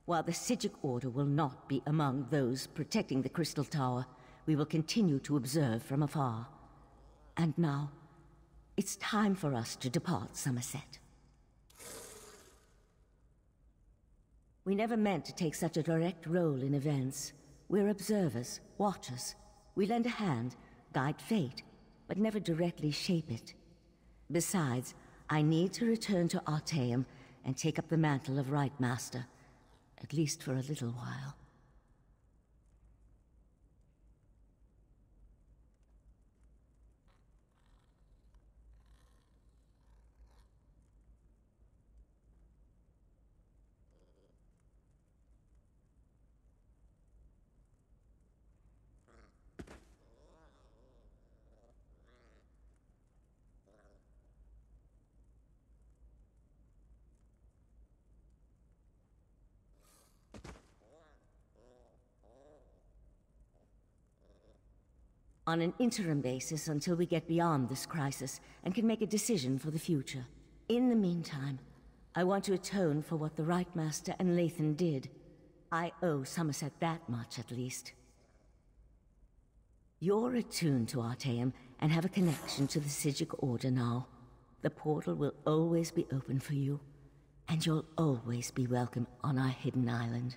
While the Psijic Order will not be among those protecting the Crystal Tower, we will continue to observe from afar. And now, it's time for us to depart Somerset. We never meant to take such a direct role in events. We're observers, watchers. We lend a hand, guide fate, but never directly shape it. Besides, I need to return to Artaeum and take up the mantle of Rite Master. At least for a little while. On an interim basis until we get beyond this crisis and can make a decision for the future. In the meantime, I want to atone for what the Rite Master and Lathan did. I owe Somerset that much, at least. You're attuned to Artaeum and have a connection to the Psijic Order now. The portal will always be open for you, and you'll always be welcome on our hidden island.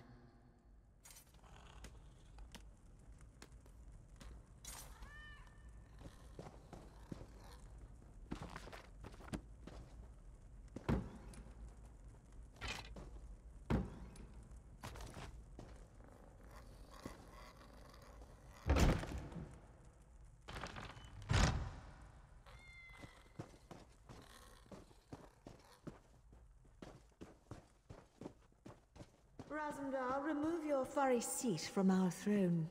Razumdar, remove your furry seat from our throne.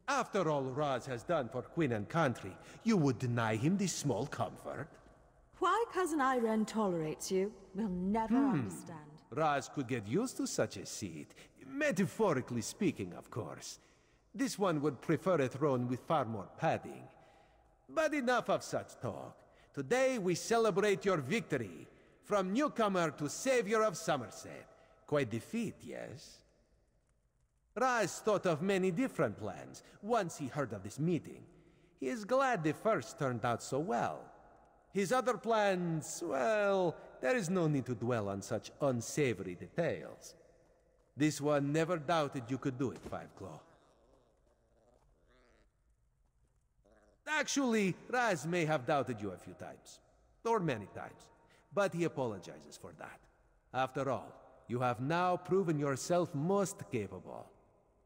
After all Raz has done for Queen and country, you would deny him this small comfort? Why Cousin Irene tolerates you, we'll never understand. Raz could get used to such a seat. Metaphorically speaking, of course. This one would prefer a throne with far more padding. But enough of such talk. Today we celebrate your victory. From newcomer to savior of Somerset. Quite the feat, yes? Raz thought of many different plans once he heard of this meeting. He is glad the first turned out so well. His other plans, well, there is no need to dwell on such unsavory details. This one never doubted you could do it, Fiveclaw. Actually, Raz may have doubted you a few times. Or many times. But he apologizes for that. After all, you have now proven yourself most capable.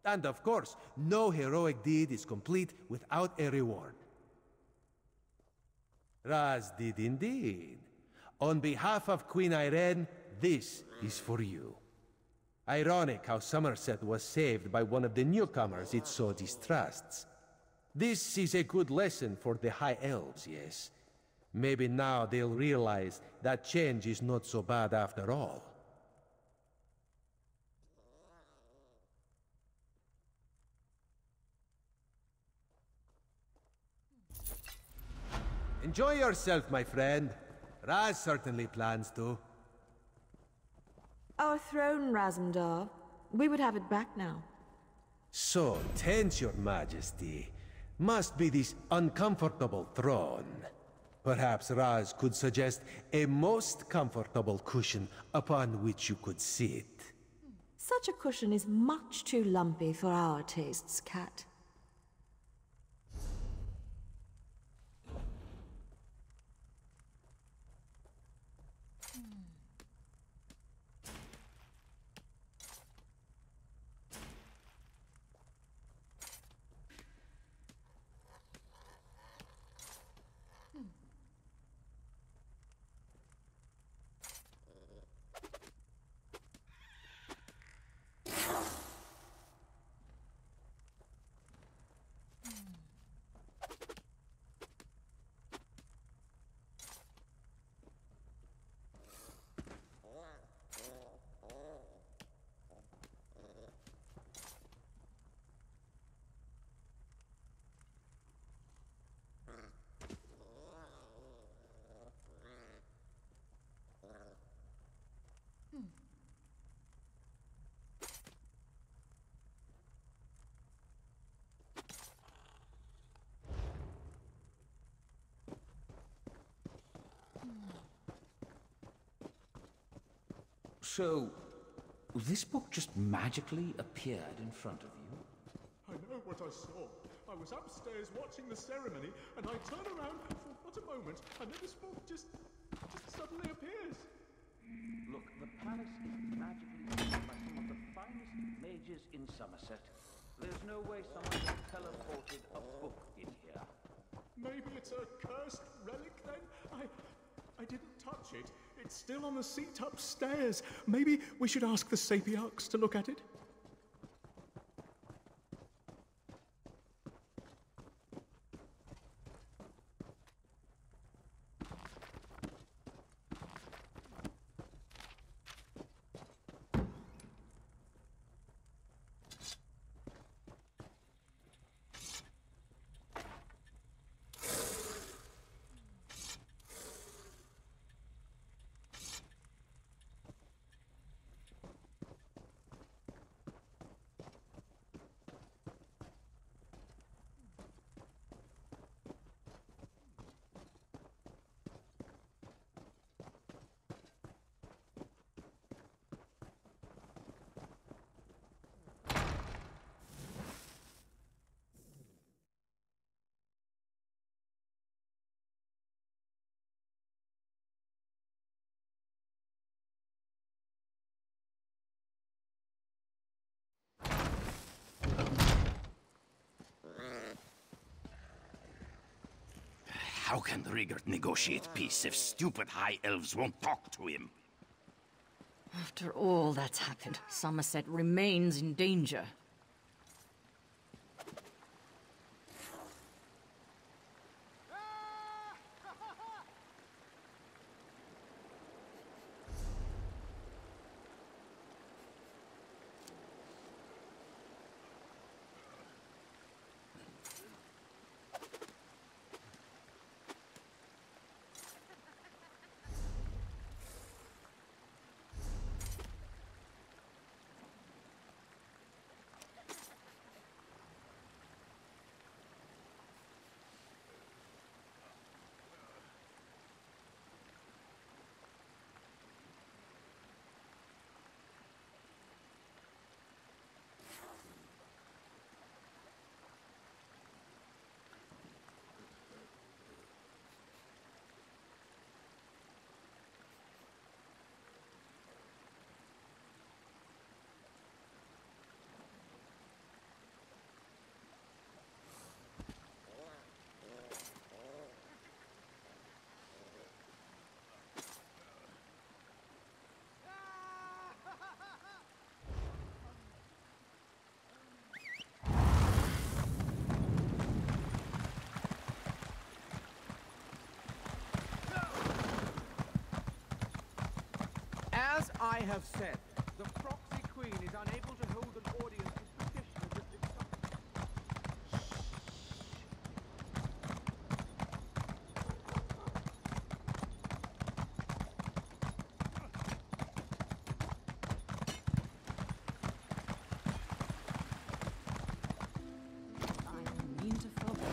And of course, no heroic deed is complete without a reward. Raz did indeed. On behalf of Queen Irene, this is for you. Ironic how Somerset was saved by one of the newcomers it so distrusts. This is a good lesson for the High Elves, yes. Maybe now they'll realize that change is not so bad after all. Enjoy yourself, my friend. Raz certainly plans to. Our throne, Razumdar. We would have it back now. So tense, your majesty. Must be this uncomfortable throne. Perhaps Raz could suggest a most comfortable cushion upon which you could sit. Such a cushion is much too lumpy for our tastes, Cat. So, this book just magically appeared in front of you? I know what I saw. I was upstairs watching the ceremony, and I turned around for but a moment, and then this book just suddenly appears. Look, the palace is magically used by some of the finest mages in Somerset. There's no way someone has teleported a book in here. Maybe it's a cursed relic then? I didn't touch it. It's still on the seat upstairs. Maybe we should ask the Sapiarchs to look at it? How can Rigard negotiate peace if stupid high elves won't talk to him? After all that's happened, Somerset remains in danger. I have said. The proxy queen is unable to hold an audience with petitioners at this time. I'm immune to focus.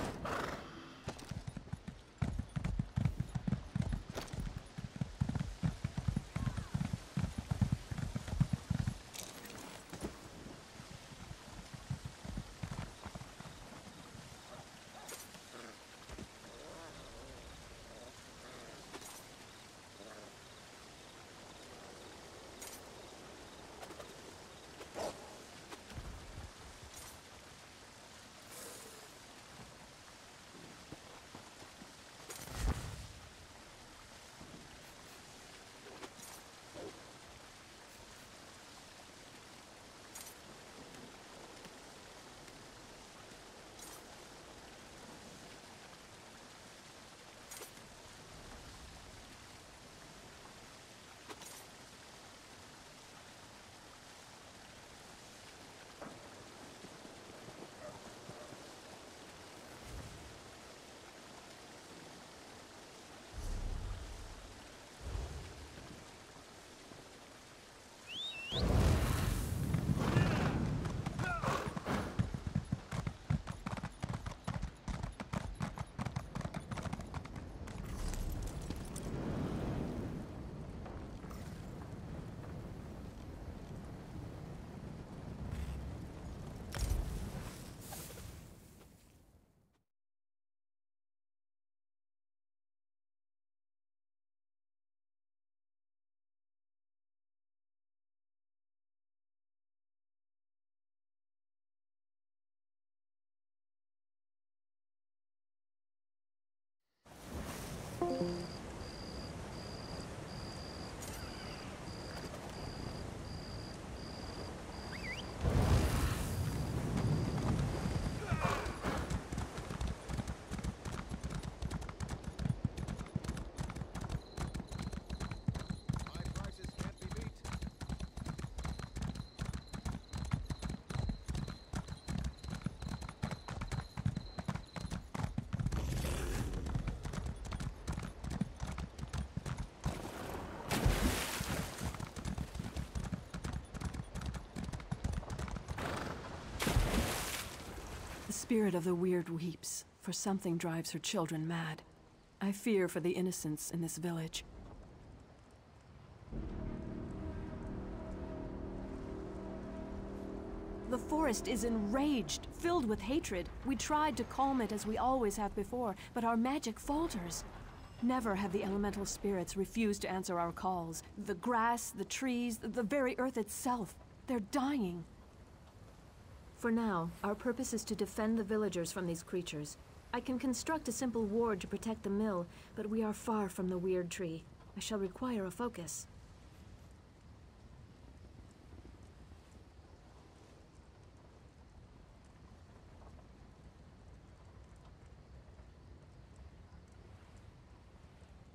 The spirit of the Weird weeps, for something drives her children mad. I fear for the innocents in this village. The forest is enraged, filled with hatred. We tried to calm it as we always have before, but our magic falters. Never have the elemental spirits refused to answer our calls. The grass, the trees, the very earth itself, they're dying. For now, our purpose is to defend the villagers from these creatures. I can construct a simple ward to protect the mill, but we are far from the weird tree. I shall require a focus.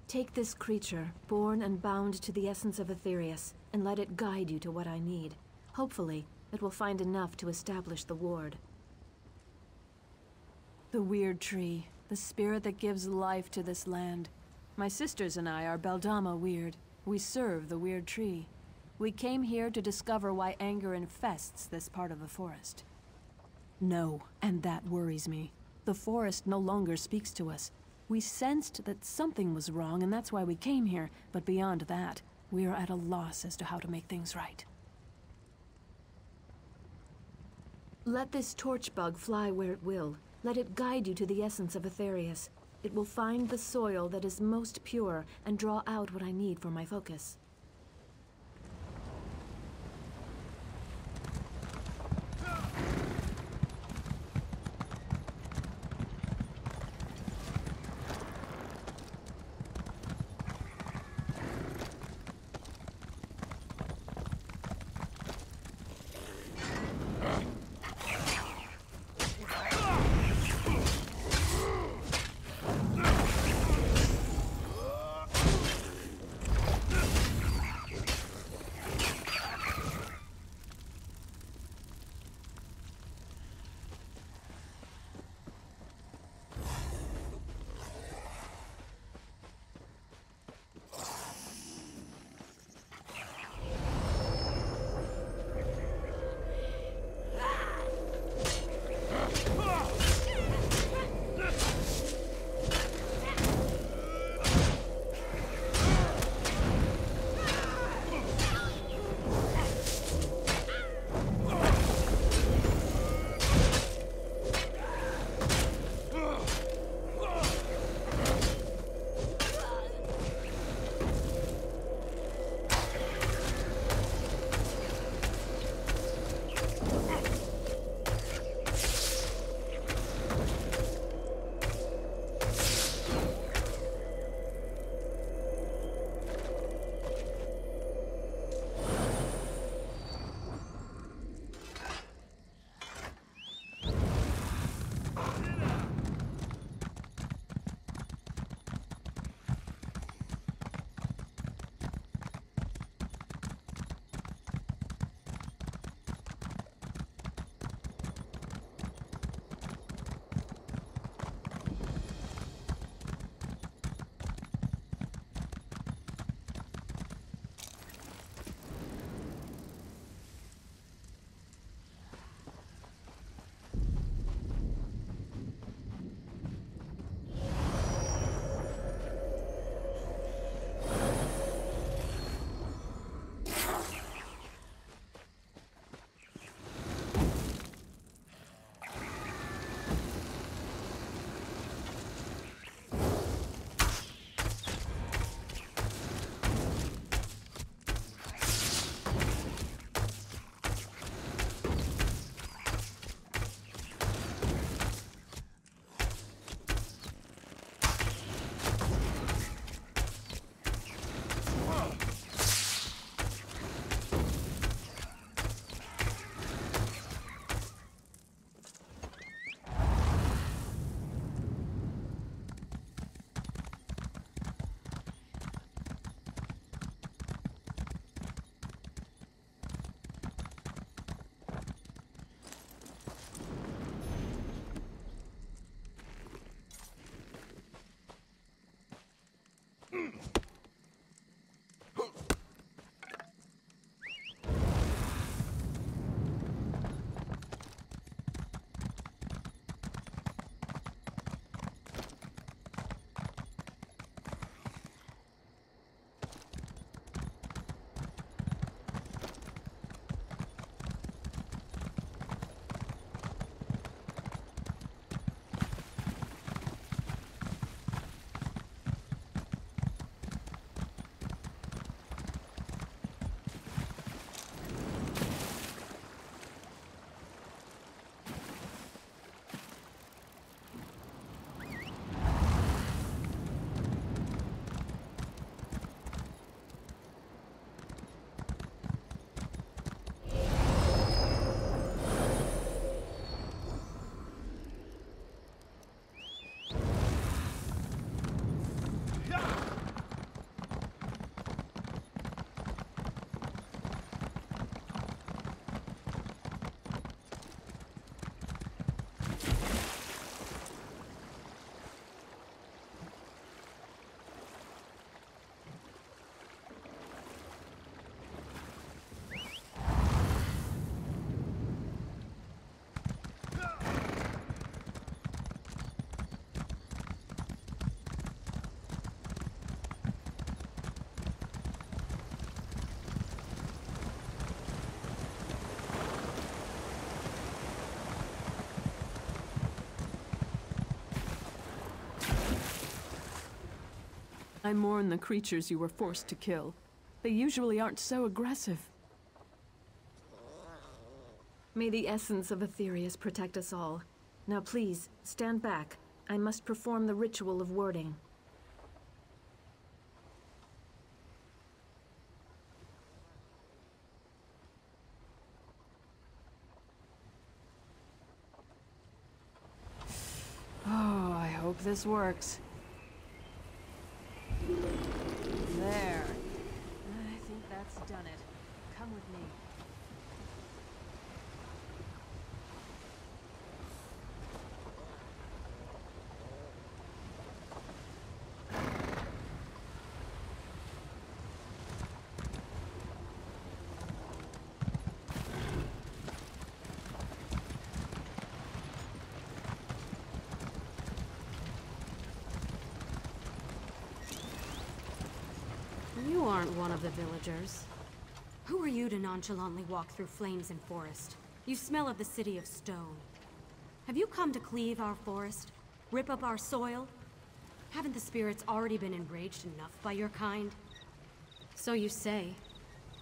Take this creature, born and bound to the essence of Aetherius, and let it guide you to what I need. Hopefully, it will find enough to establish the ward. The weird tree, the spirit that gives life to this land. My sisters and I are Beldama Weird. We serve the weird tree. We came here to discover why anger infests this part of the forest. No, and that worries me. The forest no longer speaks to us. We sensed that something was wrong, and that's why we came here. But beyond that, we are at a loss as to how to make things right. Let this torch bug fly where it will. Let it guide you to the essence of Aetherius. It will find the soil that is most pure and draw out what I need for my focus. I mourn the creatures you were forced to kill. They usually aren't so aggressive. May the essence of Aetherius protect us all. Now please, stand back. I must perform the ritual of wording. Oh, I hope this works. There. I think that's done it. Come with me. You aren't one of the villagers. Who are you to nonchalantly walk through flames and forest? You smell of the city of stone. Have you come to cleave our forest? Rip up our soil? Haven't the spirits already been enraged enough by your kind? So you say.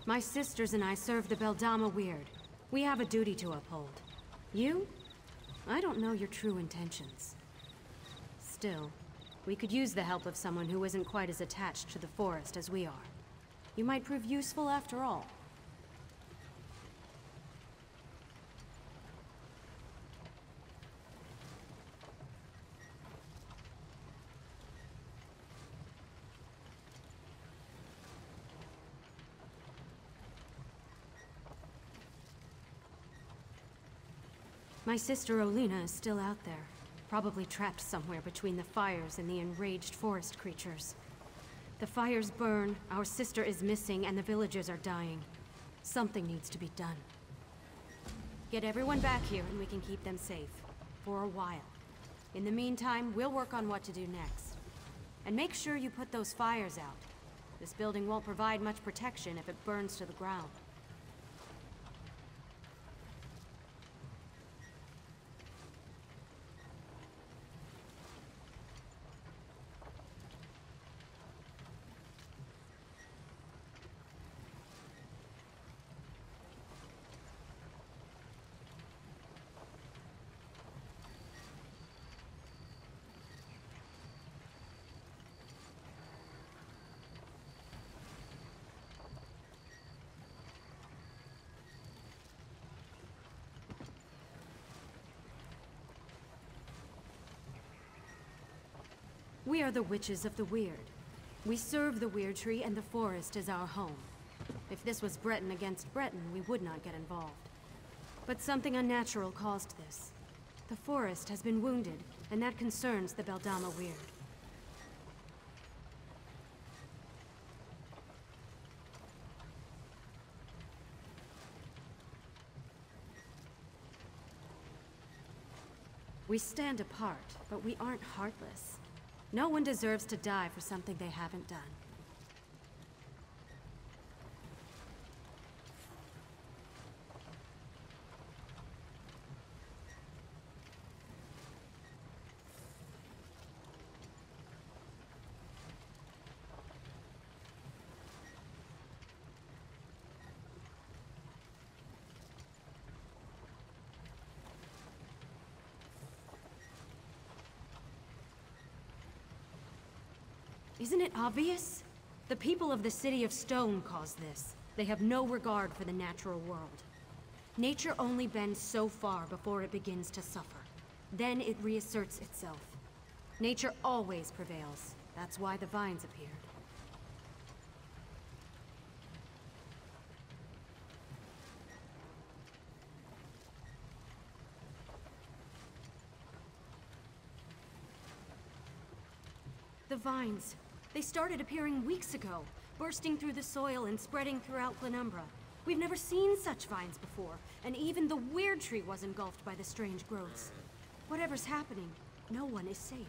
My sisters and I serve the Beldama Weird. We have a duty to uphold. You? I don't know your true intentions. Still, we could use the help of someone who isn't quite as attached to the forest as we are. You might prove useful after all. My sister Olina is still out there. Probably trapped somewhere between the fires and the enraged forest creatures. The fires burn, our sister is missing, and the villagers are dying. Something needs to be done. Get everyone back here and we can keep them safe. For a while. In the meantime, we'll work on what to do next. And make sure you put those fires out. This building won't provide much protection if it burns to the ground. We are the Witches of the Weird. We serve the Weird Tree and the forest as our home. If this was Breton against Breton, we would not get involved. But something unnatural caused this. The forest has been wounded, and that concerns the Beldama Weird. We stand apart, but we aren't heartless. No one deserves to die for something they haven't done. Isn't it obvious? The people of the City of Stone caused this. They have no regard for the natural world. Nature only bends so far before it begins to suffer. Then it reasserts itself. Nature always prevails. That's why the vines appeared. The vines. They started appearing weeks ago, bursting through the soil and spreading throughout Glenumbra. We've never seen such vines before, and even the Weird Tree was engulfed by the strange growths. Whatever's happening, no one is safe.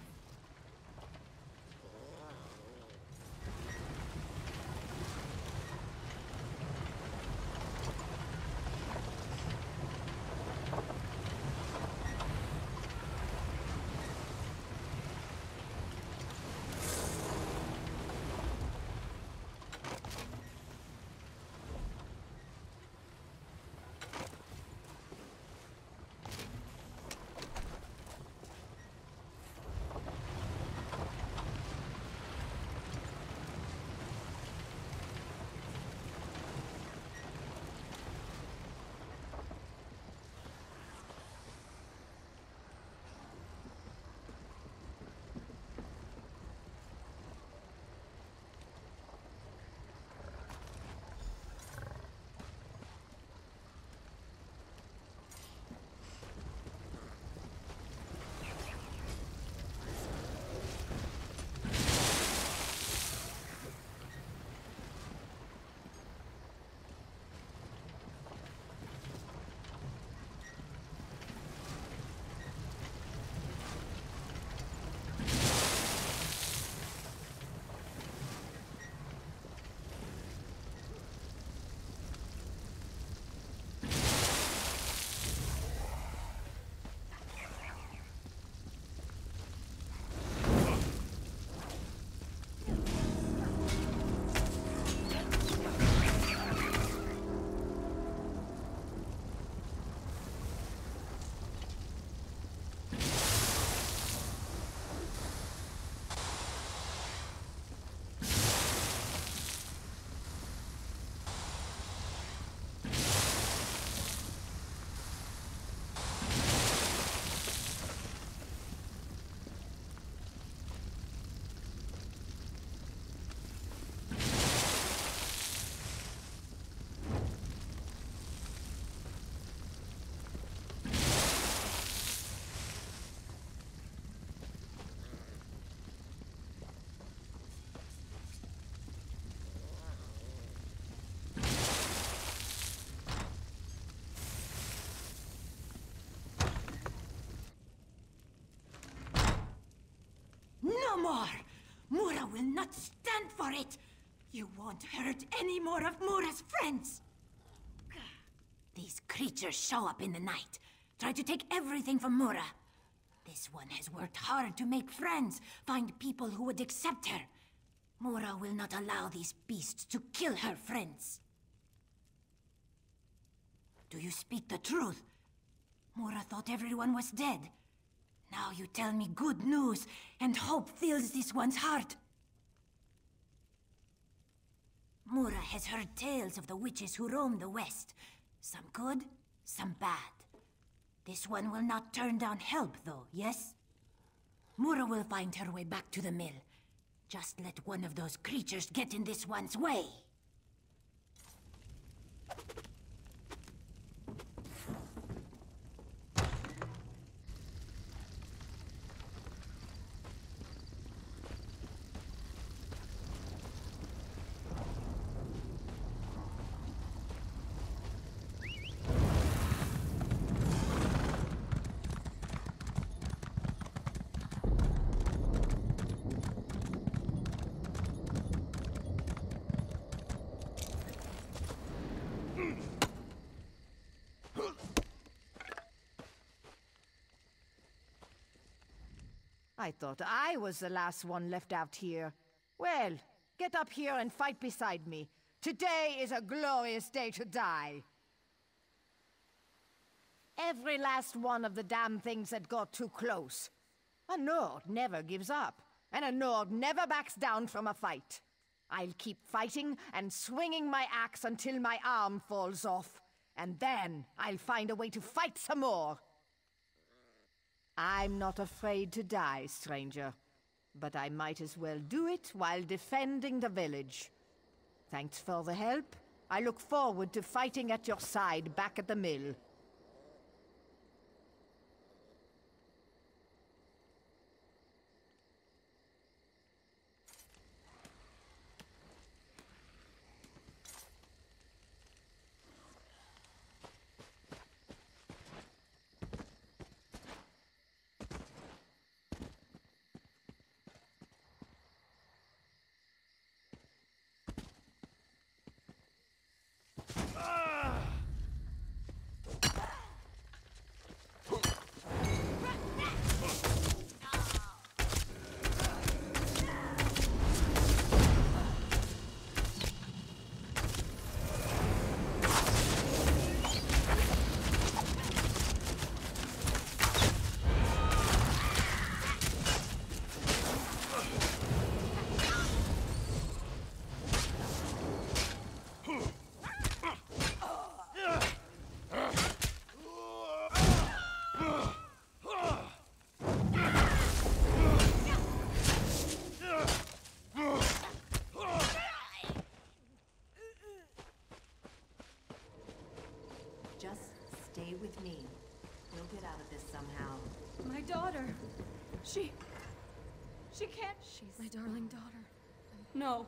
more! Mura will not stand for it! You won't hurt any more of Mura's friends! These creatures show up in the night, try to take everything from Mura. This one has worked hard to make friends, find people who would accept her. Mura will not allow these beasts to kill her friends. Do you speak the truth? Mura thought everyone was dead. Now you tell me good news, and hope fills this one's heart. Mura has heard tales of the witches who roam the West. Some good, some bad. This one will not turn down help, though, yes? Mura will find her way back to the mill. Just let one of those creatures get in this one's way. I thought I was the last one left out here. Well, get up here and fight beside me. Today is a glorious day to die. Every last one of the damn things that got too close. A Nord never gives up, and a Nord never backs down from a fight. I'll keep fighting and swinging my axe until my arm falls off, and then I'll find a way to fight some more. I'm not afraid to die, stranger, but I might as well do it while defending the village. Thanks for the help. I look forward to fighting at your side back at the mill. Stay with me. We'll get out of this somehow. My daughter. She can't. She's my darling daughter. No.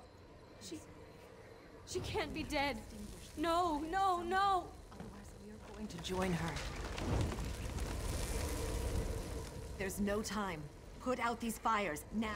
She can't be dead. No, no, no. Otherwise, we are going to join her. There's no time. Put out these fires, now.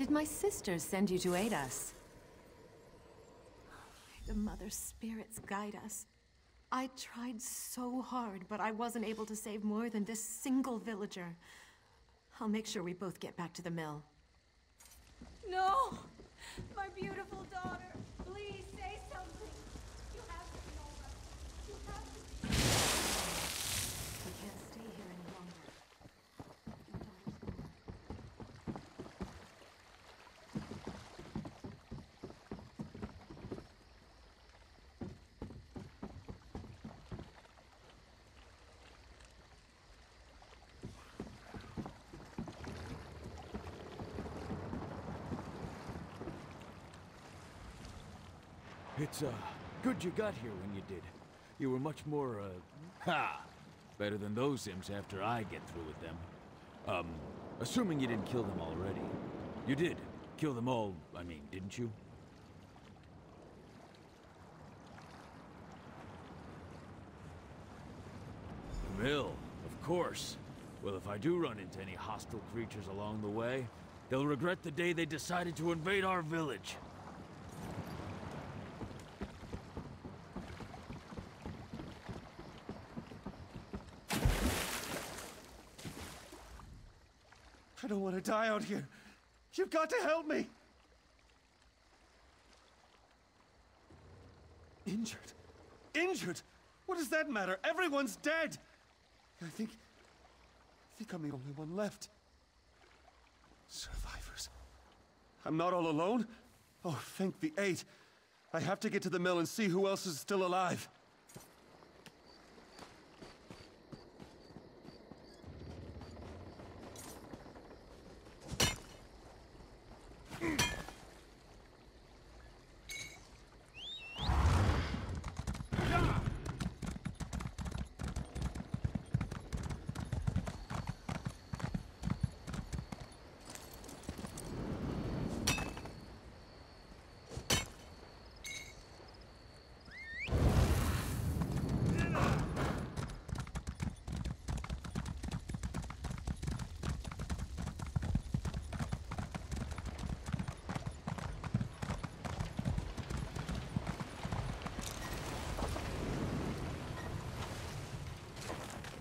Did my sisters send you to aid us? The Mother Spirits guide us. I tried so hard, but I wasn't able to save more than this single villager. I'll make sure we both get back to the mill. No! My beautiful daughter! Please say something! You have to know us. You have to... We can't stay here any longer. It's, good you got here when you did. You were much more, better than those imps after I get through with them. Assuming you didn't kill them already. You did. Kill them all, I mean, didn't you? The mill, of course. Well, if I do run into any hostile creatures along the way, they'll regret the day they decided to invade our village. I don't want to die out here. You've got to help me. Injured? Injured? What does that matter? Everyone's dead. I think I'm the only one left. Survivors. I'm not all alone. Oh, thank the eight. I have to get to the mill and see who else is still alive.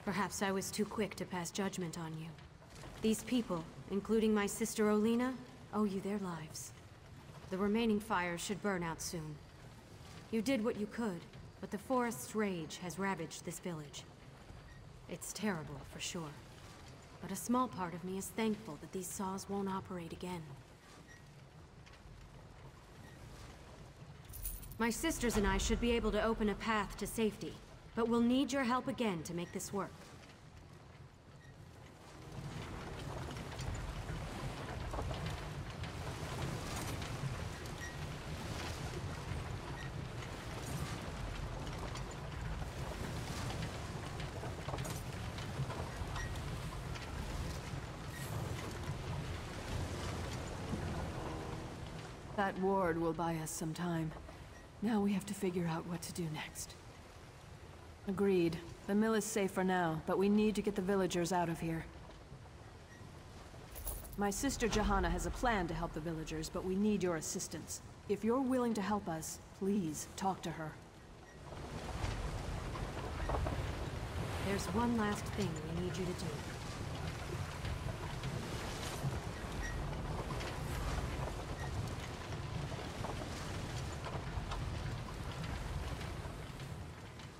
Perhaps I was too quick to pass judgment on you. These people, including my sister Olina, owe you their lives. The remaining fires should burn out soon. You did what you could, but the forest's rage has ravaged this village. It's terrible, for sure. But a small part of me is thankful that these saws won't operate again. My sisters and I should be able to open a path to safety, but we'll need your help again to make this work. That ward will buy us some time. Now we have to figure out what to do next. Agreed. The mill is safe for now, but we need to get the villagers out of here. My sister Johanna has a plan to help the villagers, but we need your assistance. If you're willing to help us, please talk to her. There's one last thing we need you to do.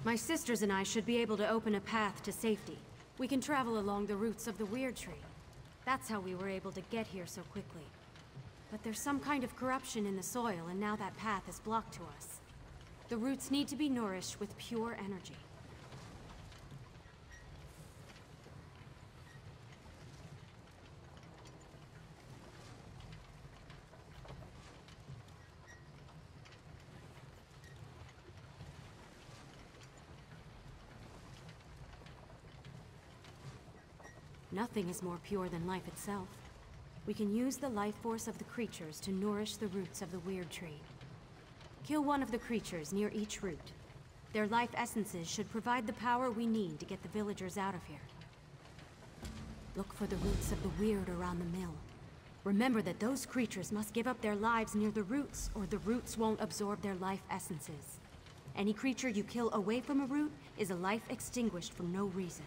My sisters and I should be able to open a path to safety. We can travel along the roots of the Weird Tree. That's how we were able to get here so quickly. But there's some kind of corruption in the soil, and now that path is blocked to us. The roots need to be nourished with pure energy. Nothing is more pure than life itself. We can use the life force of the creatures to nourish the roots of the Weird Tree. Kill one of the creatures near each root. Their life essences should provide the power we need to get the villagers out of here. Look for the roots of the weird around the mill. Remember that those creatures must give up their lives near the roots, or the roots won't absorb their life essences. Any creature you kill away from a root is a life extinguished for no reason.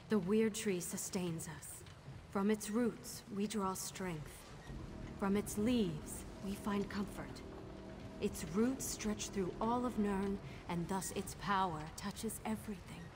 The weird tree sustains us. From its roots, we draw strength. From its leaves, we find comfort. Its roots stretch through all of Nirn, and thus its power touches everything.